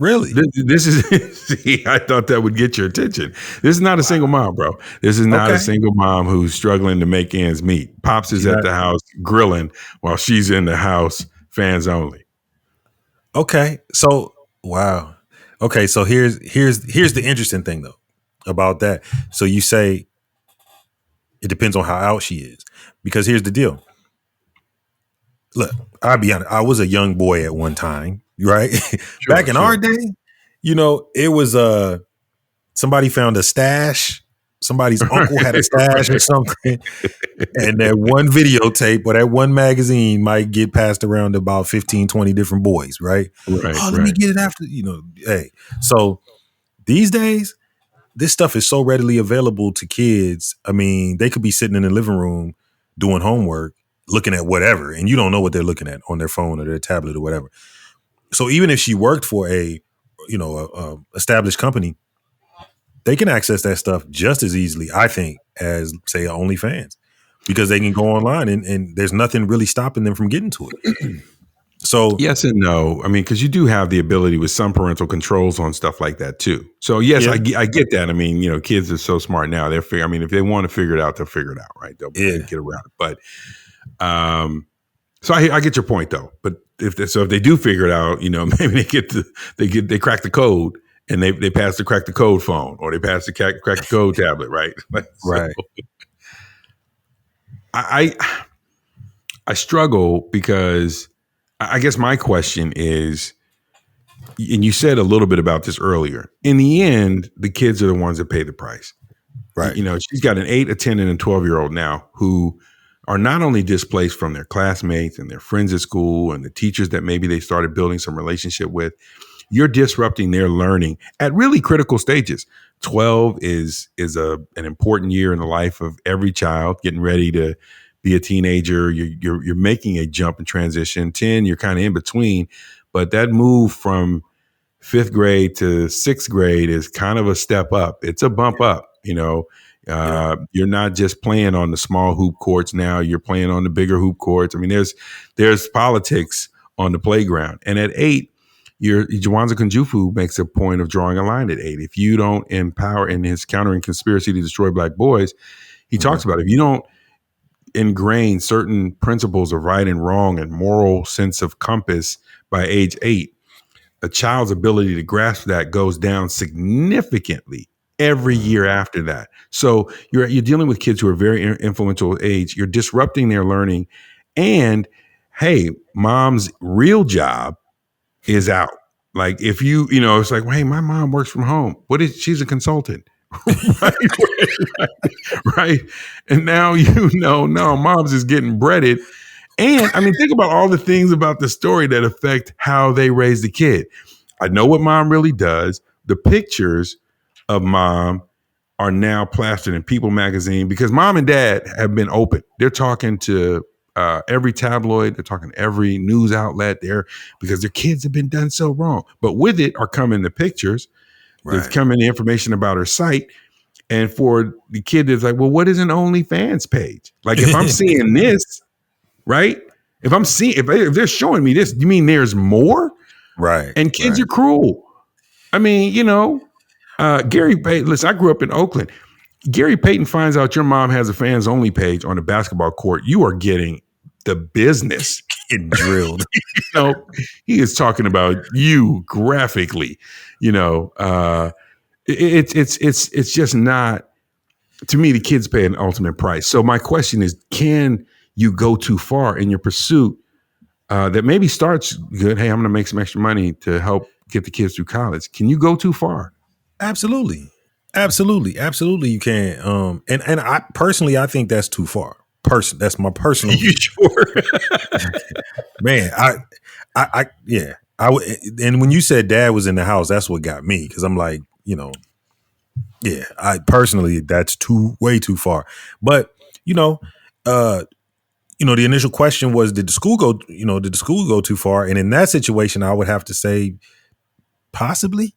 Really? This is, see, I thought that would get your attention. This is not a single mom, bro. This is not Okay. a single mom who's struggling to make ends meet. Pops is at the house grilling while she's in the house, fans only. Okay. So, wow. Okay. So here's the interesting thing though about that. So you say it depends on how out she is, because here's the deal. Look, I'll be honest. I was a young boy at one time, right? Back in our day, it was somebody found a stash. Somebody's uncle had a stash or something. And that one videotape or that one magazine might get passed around to about 15, 20 different boys, right? Right. Let me get it after, hey. So these days, this stuff is so readily available to kids. I mean, they could be sitting in the living room doing homework, looking at whatever, and you don't know what they're looking at on their phone or their tablet or whatever. So even if she worked for a established company, they can access that stuff just as easily, I think, as say OnlyFans, because they can go online and there's nothing really stopping them from getting to it. So yes and no. I mean, because you do have the ability with some parental controls on stuff like that too. So yes, yeah. I get that. I mean, kids are so smart now. If they want to figure it out, they'll figure it out, right? They'll get around it. But so I get your point though. But if they do figure it out, maybe they crack the code and they pass the crack the code phone, or they pass the crack the code tablet, right? Right. I struggle because I guess my question is, and you said a little bit about this earlier, in the end, the kids are the ones that pay the price. Right. She's got an 8, a 10, and a 12-year-old now who are not only displaced from their classmates and their friends at school and the teachers that maybe they started building some relationship with. You're disrupting their learning at really critical stages. 12 is an important year in the life of every child, getting ready to be a teenager. You're making a jump and transition. 10, you're kind of in between, but that move from 5th grade to 6th grade is kind of a step up. It's a bump up, You're not just playing on the small hoop courts now. You're playing on the bigger hoop courts. I mean, there's politics on the playground. And at 8, Jawanza Kunjufu makes a point of drawing a line at 8. If you don't empower, in his Countering Conspiracy to Destroy Black Boys, he talks about, if you don't ingrain certain principles of right and wrong and moral sense of compass by age 8, a child's ability to grasp that goes down significantly every year after that. So you're dealing with kids who are very influential age. You're disrupting their learning. And hey, mom's real job is out. Like if it's like, well, hey, my mom works from home. She's a consultant. right. And now, no, mom's is getting breaded And I mean, think about all the things about the story that affect how they raise the kid. I know what mom really does. The pictures of mom are now plastered in People magazine because mom and dad have been open. They're talking to every tabloid. They're talking to every news outlet there because their kids have been done so wrong. But with it are coming the pictures. There's coming the information about her site. And for the kid that's like, well, what is an OnlyFans page? Like if I'm seeing this, right? If I'm seeing, if they're showing me this, you mean there's more? Right. And kids are cruel. I mean, Gary Payton, listen, I grew up in Oakland. Gary Payton finds out your mom has a fans only page on the basketball court. You are getting the business. Getting drilled. He is talking about you graphically. It's just not. To me, the kids pay an ultimate price. So my question is, can you go too far in your pursuit that maybe starts good? Hey, I'm going to make some extra money to help get the kids through college. Can you go too far? Absolutely. You can. And I personally, I think that's too far. That's my personal. You sure? Man, yeah. And when you said dad was in the house, that's what got me, because I'm like, yeah, I personally, that's way too far. But the initial question was, did the school go too far? And in that situation, I would have to say possibly.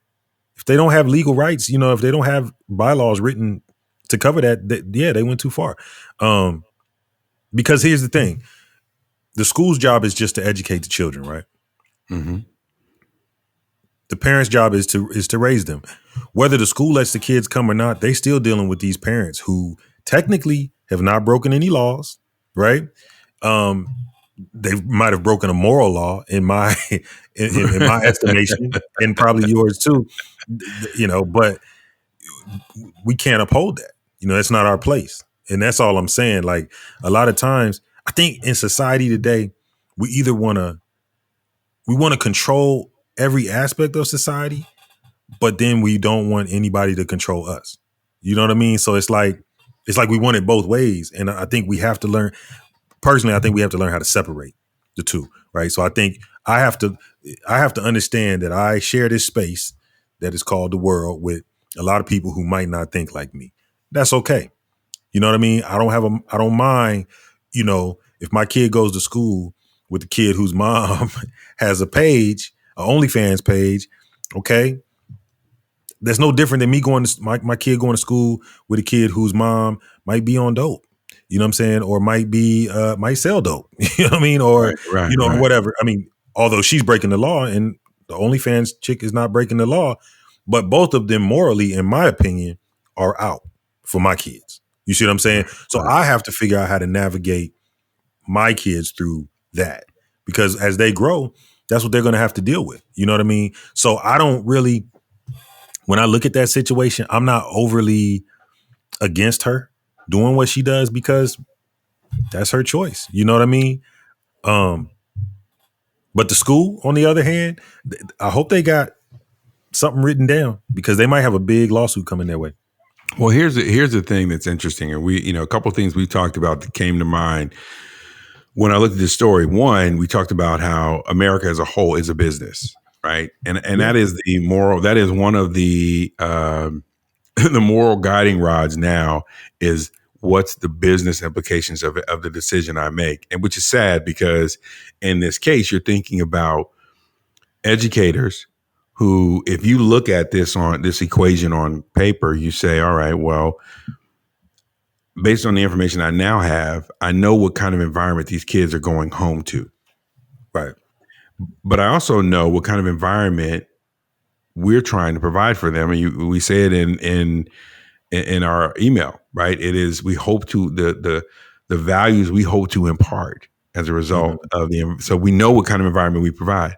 If they don't have legal rights, if they don't have bylaws written to cover that, they went too far. Because here's the thing. The school's job is just to educate the children, right? Mm-hmm. The parents' job is to raise them. Whether the school lets the kids come or not, they still dealing with these parents who technically have not broken any laws, right? They might have broken a moral law in my in my estimation, and probably yours too. But we can't uphold that. It's not our place, and that's all I'm saying. Like, a lot of times, I think in society today, we either want to control every aspect of society, but then we don't want anybody to control us. You know what I mean? So it's like we want it both ways, and I think we have to learn. Personally, I think we have to learn how to separate the two, right? So I think I have to understand that I share this space that is called the world with a lot of people who might not think like me. That's okay. You know what I mean? I don't mind, if my kid goes to school with the kid whose mom has a page, an OnlyFans page, okay? That's no different than me going to my kid going to school with a kid whose mom might be on dope. You know what I'm saying? Or might sell dope. You know what I mean? Or, right. whatever. I mean, although she's breaking the law and the OnlyFans chick is not breaking the law, but both of them morally, in my opinion, are out for my kids. You see what I'm saying? So I have to figure out how to navigate my kids through that, because as they grow, that's what they're going to have to deal with. You know what I mean? So I don't really, when I look at that situation, I'm not overly against her doing what she does, because that's her choice. You know what I mean? But the school, on the other hand, I hope they got something written down, because they might have a big lawsuit coming their way. Well, here's the thing that's interesting, and a couple of things we talked about that came to mind when I looked at this story. One, we talked about how America as a whole is a business, right? And that is the moral. That is one of the the moral guiding rods now, is what's the business implications of the decision I make, and which is sad, because in this case, you're thinking about educators who, if you look at this equation on paper, you say, all right, well, based on the information I now have, I know what kind of environment these kids are going home to. Right. But I also know what kind of environment we're trying to provide for them. And we say it in our email, right? It is, we hope to, the values we hope to impart as a result of so we know what kind of environment we provide.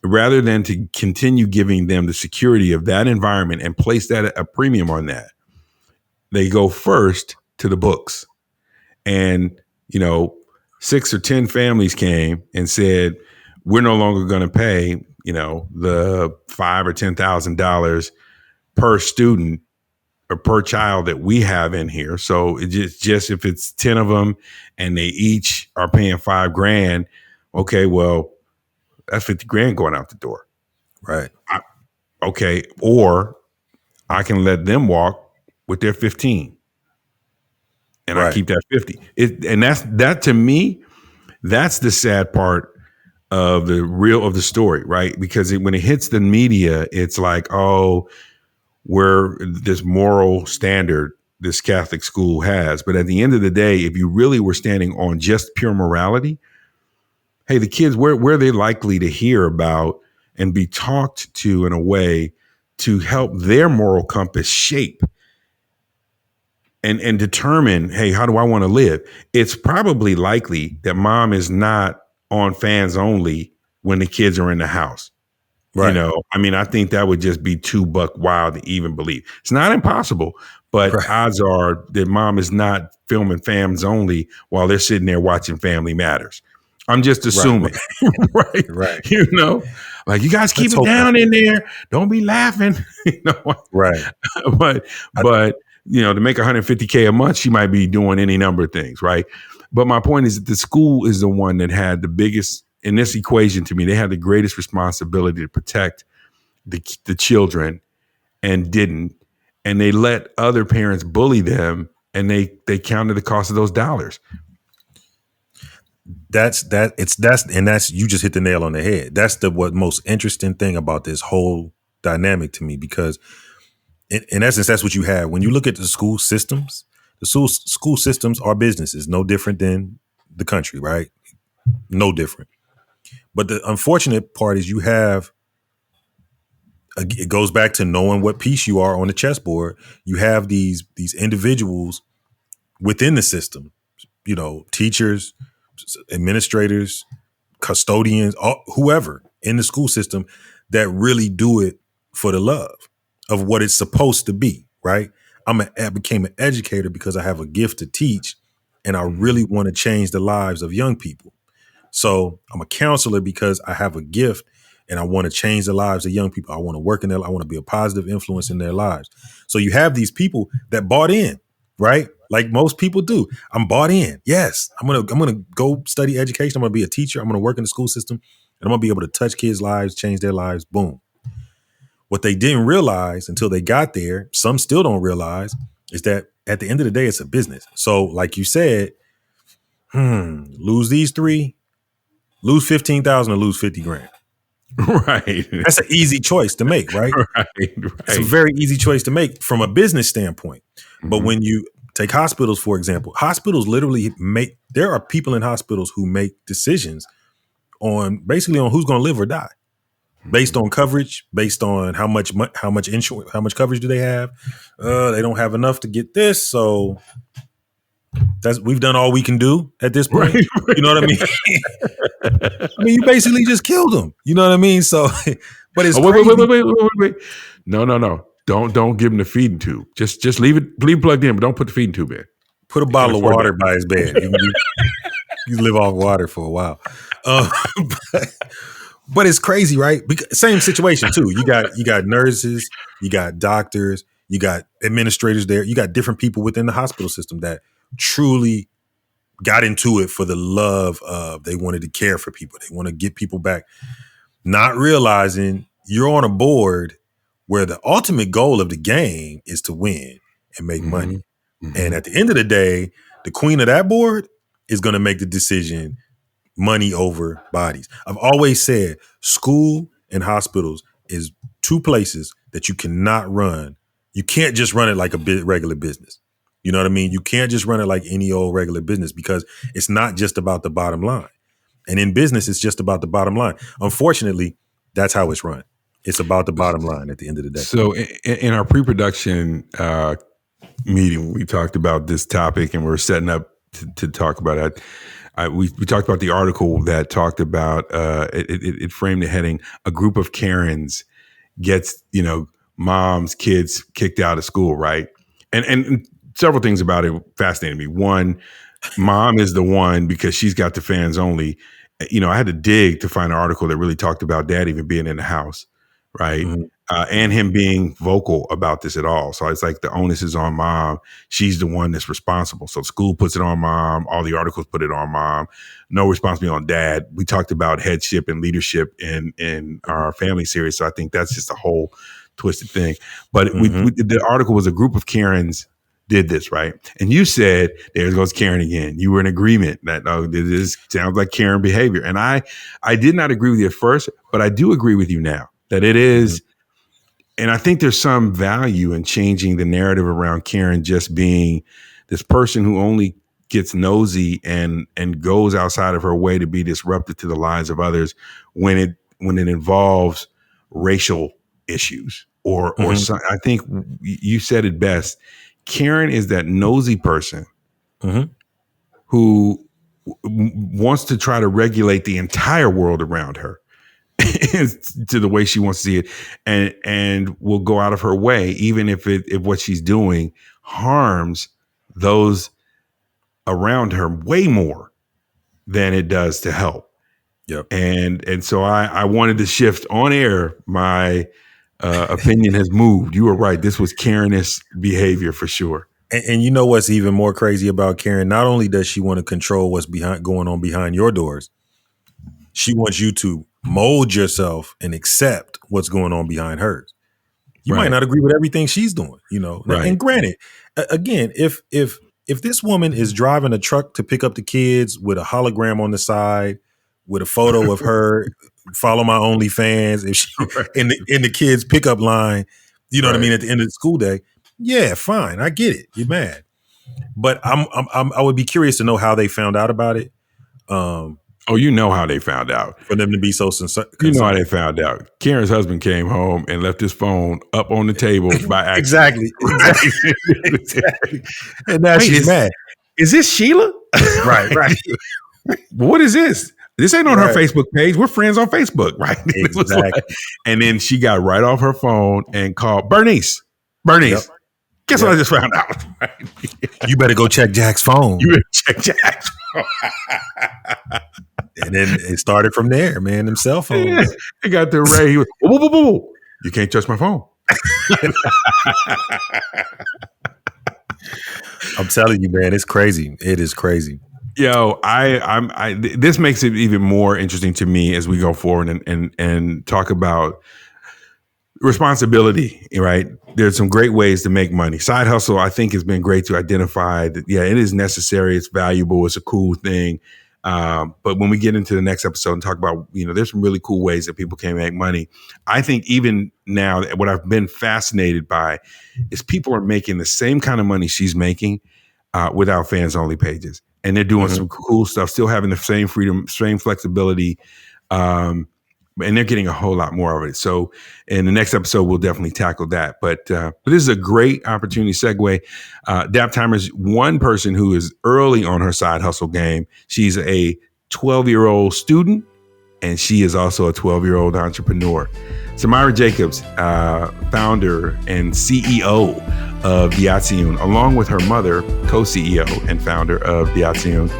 Rather than to continue giving them the security of that environment and place that a premium on that, they go first to the books. And 6 or 10 families came and said, we're no longer going to pay the $5,000 or $10,000 per student per child that we have in here. So it just if it's 10 of them and they each are paying $5,000, okay, well, that's 50 grand going out the door. Right. Okay. Or I can let them walk with their 15 and I Right. keep that 50. And that to me, that's the sad part of the story, right? Because when it hits the media, it's like, oh, where this moral standard this Catholic school has. But at the end of the day, if you really were standing on just pure morality, hey, the kids, where are they likely to hear about and be talked to in a way to help their moral compass shape and determine, hey, how do I want to live? It's probably likely that mom is not on fans only when the kids are in the house. Right. You know, I mean, I think that would just be too buck wild to even believe. It's not impossible, but odds are that mom is not filming fans only while they're sitting there watching Family Matters. I'm just assuming, right? Right. You know, like, you guys keep it down in there. Don't be laughing. You know, right. But you know, to make $150K a month, she might be doing any number of things, right? But my point is that the school is the one that had the biggest, in this equation to me, they had the greatest responsibility to protect the children and didn't. And they let other parents bully them, and they counted the cost of those dollars. That's you just hit the nail on the head. That's what most interesting thing about this whole dynamic to me, because in essence, that's what you have when you look at the school systems. The school systems are businesses, no different than the country, right? No different. But the unfortunate part is you have, it goes back to knowing what piece you are on the chessboard. You have these individuals within the system, you know, teachers, administrators, custodians, whoever in the school system that really do it for the love of what it's supposed to be, right? I became an educator because I have a gift to teach, and I really want to change the lives of young people. So I'm a counselor because I have a gift and I want to change the lives of young people. I want to work in I want to be a positive influence in their lives. So you have these people that bought in, right? Like most people do. I'm bought in. Yes, I'm gonna go study education. I'm gonna be a teacher. I'm gonna work in the school system, and I'm gonna be able to touch kids' lives, change their lives. Boom. What they didn't realize until they got there, some still don't realize, is that at the end of the day, it's a business. So, like you said, lose these three, lose 15,000 or lose 50 grand. Right. That's an easy choice to make, right? Right. It's a very easy choice to make from a business standpoint. Mm-hmm. But when you take hospitals, for example, hospitals literally there are people in hospitals who make decisions basically on who's going to live or die, based on coverage, based on how much insurance, how much coverage do they have? They don't have enough to get this, so we've done all we can do at this point. Right. You know what I mean? I mean, you basically just killed them. You know what I mean? So, but it's wait. No. Don't give him the feeding tube. Just leave it plugged in, but don't put the feeding tube in. Put a bottle of water by his bed. You live off water for a while. But it's crazy, right? Same situation too. You got nurses, you got doctors, you got administrators there. You got different people within the hospital system that truly got into it for the love of, they wanted to care for people. They want to get people back, not realizing you're on a board where the ultimate goal of the game is to win and make money. Mm-hmm. And at the end of the day, the queen of that board is going to make the decision, money over bodies. I've always said school and hospitals is two places that you cannot run. You can't just run it like a regular business. You know what I mean? You can't just run it like any old regular business, because it's not just about the bottom line. And in business, it's just about the bottom line. Unfortunately, that's how it's run. It's about the bottom line at the end of the day. So in our pre-production meeting, we talked about this topic, and we're setting up to talk about it. We talked about the article that talked about, it framed the heading, "A group of Karens gets, moms, kids kicked out of school," right? And several things about it fascinated me. One, mom is the one because she's got the fans only. I had to dig to find an article that really talked about dad even being in the house, right? Mm-hmm. and him being vocal about this at all. So it's like the onus is on mom. She's the one that's responsible. So school puts it on mom. All the articles put it on mom. No responsibility on dad. We talked about headship and leadership in our family series. So I think that's just a whole twisted thing. But the article was a group of Karens did this, right? And you said, there goes Karen again. You were in agreement that this sounds like Karen behavior. And I did not agree with you at first, but I do agree with you now that it is. And I think there's some value in changing the narrative around Karen just being this person who only gets nosy and goes outside of her way to be disruptive to the lives of others when it involves racial issues or some, I think you said it best. Karen is that nosy person who wants to try to regulate the entire world around her to the way she wants to see it, and will go out of her way, even if what she's doing harms those around her way more than it does to help. Yep. And so I wanted to shift on air. My opinion has moved. You were right. This was Karen-ish behavior for sure. And you know what's even more crazy about Karen? Not only does she want to control what's going on behind your doors, she wants you to mold yourself and accept what's going on behind hers. You might not agree with everything she's doing, you know. Right. And granted, again, if this woman is driving a truck to pick up the kids with a hologram on the side, with a photo of her, follow my OnlyFans, if she, in the kids pickup line, you know what I mean, at the end of the school day, yeah, fine, I get it. You're mad, but I would be curious to know how they found out about it. Oh, you know how they found out. For them to be so concerned. You know how they found out. Karen's husband came home and left his phone up on the table by accident. Exactly. And now she's mad. Is this Sheila? Right. What is this? This ain't on her Facebook page. We're friends on Facebook, right? Exactly. And then she got right off her phone and called Bernice. Yep. Guess what I just found out? You better go check Jack's phone. You better check Jack's phone. And then it started from there, man. Them cell phones. Yeah. It got to Ray. He was, whoa. You can't touch my phone. I'm telling you, man, it's crazy. It is crazy. Yo, this makes it even more interesting to me as we go forward and talk about responsibility, right? There's some great ways to make money. Side hustle, I think, has been great to identify that, yeah, it is necessary. It's valuable. It's a cool thing. But when we get into the next episode and talk about, there's some really cool ways that people can make money. I think even now, what I've been fascinated by is people are making the same kind of money she's making without fans only pages. And they're doing some cool stuff, still having the same freedom, same flexibility. And they're getting a whole lot more of it. So in the next episode, we'll definitely tackle that. But this is a great opportunity segue. Daptime is one person who is early on her side hustle game. She's a 12-year-old student, and she is also a 12-year-old entrepreneur. Samira Jacobs, founder and CEO of Daptime, along with her mother, co-CEO and founder of Daptime.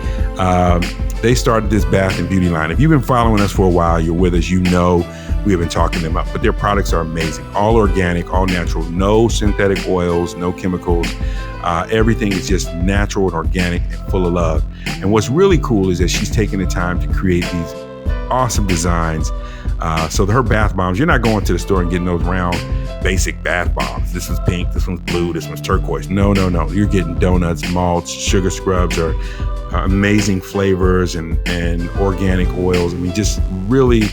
They started this bath and beauty line. If you've been following us for a while, you're with us, we have been talking them up. But their products are amazing. All organic, all natural, no synthetic oils, no chemicals. Everything is just natural and organic and full of love. And what's really cool is that she's taking the time to create these awesome designs. So her bath bombs, you're not going to the store and getting those round, basic bath bombs. This one's pink, this one's blue, this one's turquoise. No. You're getting donuts, malts, sugar scrubs, or amazing flavors and organic oils. I mean, just really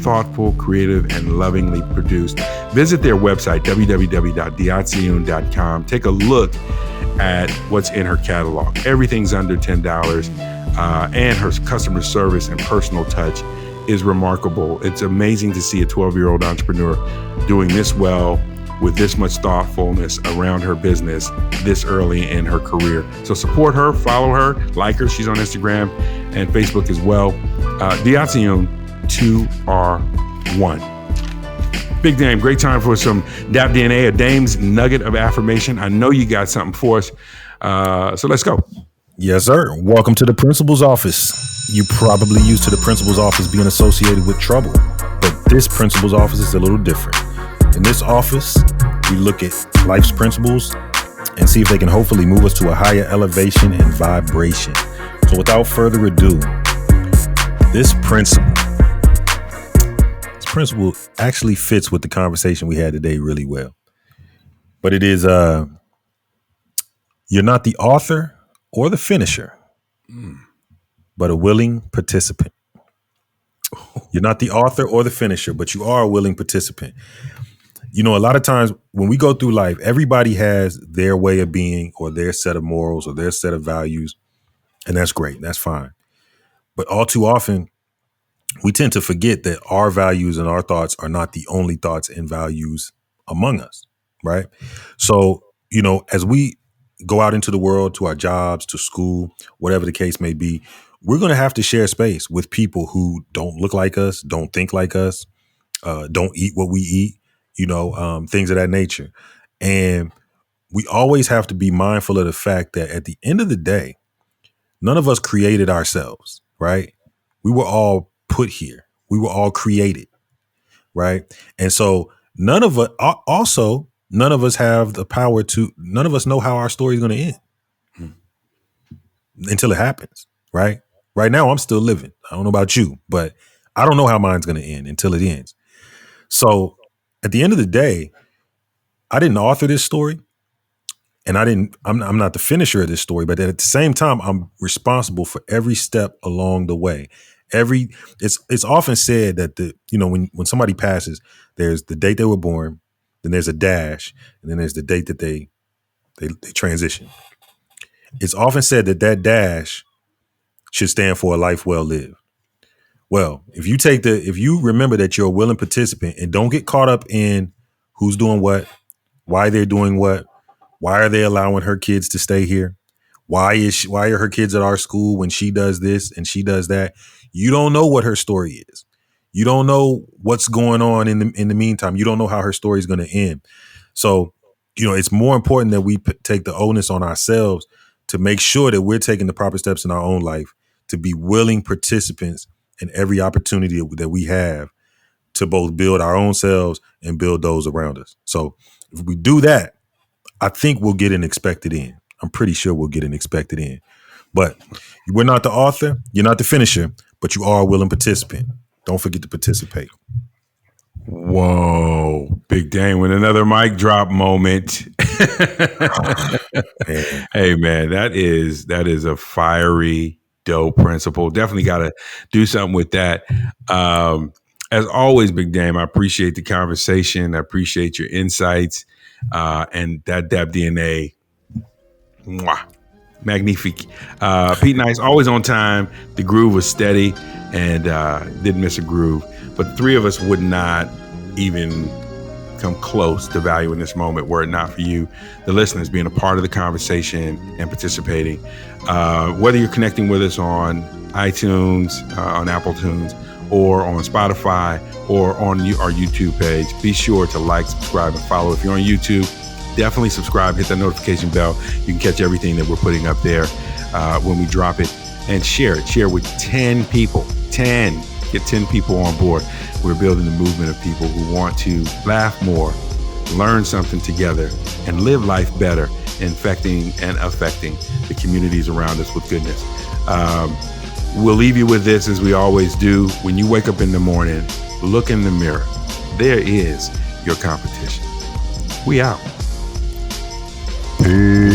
thoughtful, creative, and lovingly produced. Visit their website, www.diatsiun.com. Take a look at what's in her catalog. Everything's under $10, and her customer service and personal touch is remarkable. It's amazing to see a 12-year-old entrepreneur doing this well with this much thoughtfulness around her business this early in her career. So support her, follow her, like her. She's on Instagram and Facebook as well. Daptime 2R1. Big Dame, great time for some Dap DNA, a Dame's nugget of affirmation. I know you got something for us. So let's go. Yes, sir. Welcome to the principal's office. You probably used to the principal's office being associated with trouble, but This principal's office is a little different. In this office, we look at life's principles and see if they can hopefully move us to a higher elevation and vibration. So without further ado, this principle actually fits with the conversation we had today really well. But it is, you're not the author or the finisher, but a willing participant. You're not the author or the finisher, but you are a willing participant. You know, a lot of times when we go through life, everybody has their way of being or their set of morals or their set of values. And that's great. That's fine. But all too often, we tend to forget that our values and our thoughts are not the only thoughts and values among us. Right. So, you know, as we go out into the world, to our jobs, to school, whatever the case may be, we're going to have to share space with people who don't look like us, don't think like us, don't eat what we eat, you know, things of that nature. And we always have to be mindful of the fact that at the end of the day, none of us created ourselves, right? We were all put here. We were all created, right? And so none of us have the power to, none of us know how our story is going to end until it happens, right? Right now, I'm still living. I don't know about you, but I don't know how mine's going to end until it ends. So at the end of the day, I didn't author this story and I'm not the finisher of this story, but at the same time, I'm responsible for every step along the way. It's often said that when somebody passes, there's the date they were born, then there's a dash, and then there's the date that they transition. It's often said that dash should stand for a life well lived. Well, if you remember that you're a willing participant and don't get caught up in who's doing what, why they're doing what, why are they allowing her kids to stay here? Why are her kids at our school when she does this and she does that? You don't know what her story is. You don't know what's going on in the meantime. You don't know how her story is going to end. So, you know, it's more important that we take the onus on ourselves to make sure that we're taking the proper steps in our own life to be willing participants in every opportunity that we have to both build our own selves and build those around us. So if we do that, I think we'll get an expected end. I'm pretty sure we'll get an expected end. But we're not the author, you're not the finisher, but you are a willing participant. Don't forget to participate. Whoa, Big Dame with another mic drop moment. Hey man, that is a fiery, dope principle. Definitely got to do something with that. As always, Big Dame, I appreciate the conversation. I appreciate your insights and that Dap DNA. Mwah. Magnifique. Pete Nice, always on time. The groove was steady and didn't miss a groove. But the three of us would not even come close to valuing this moment were it not for you, the listeners, being a part of the conversation and participating. Whether you're connecting with us on iTunes, on Apple Tunes, or on Spotify, or on our YouTube page, be sure to like, subscribe, and follow. If you're on YouTube, definitely subscribe, hit that notification bell. You can catch everything that we're putting up there when we drop it, and share it. Share with 10 people. 10. Get 10 people on board. We're building a movement of people who want to laugh more, learn something together, and live life better, infecting and affecting the communities around us with goodness. We'll leave you with this, as we always do. When you wake up in the morning, look in the mirror. There is your competition. We out. Peace.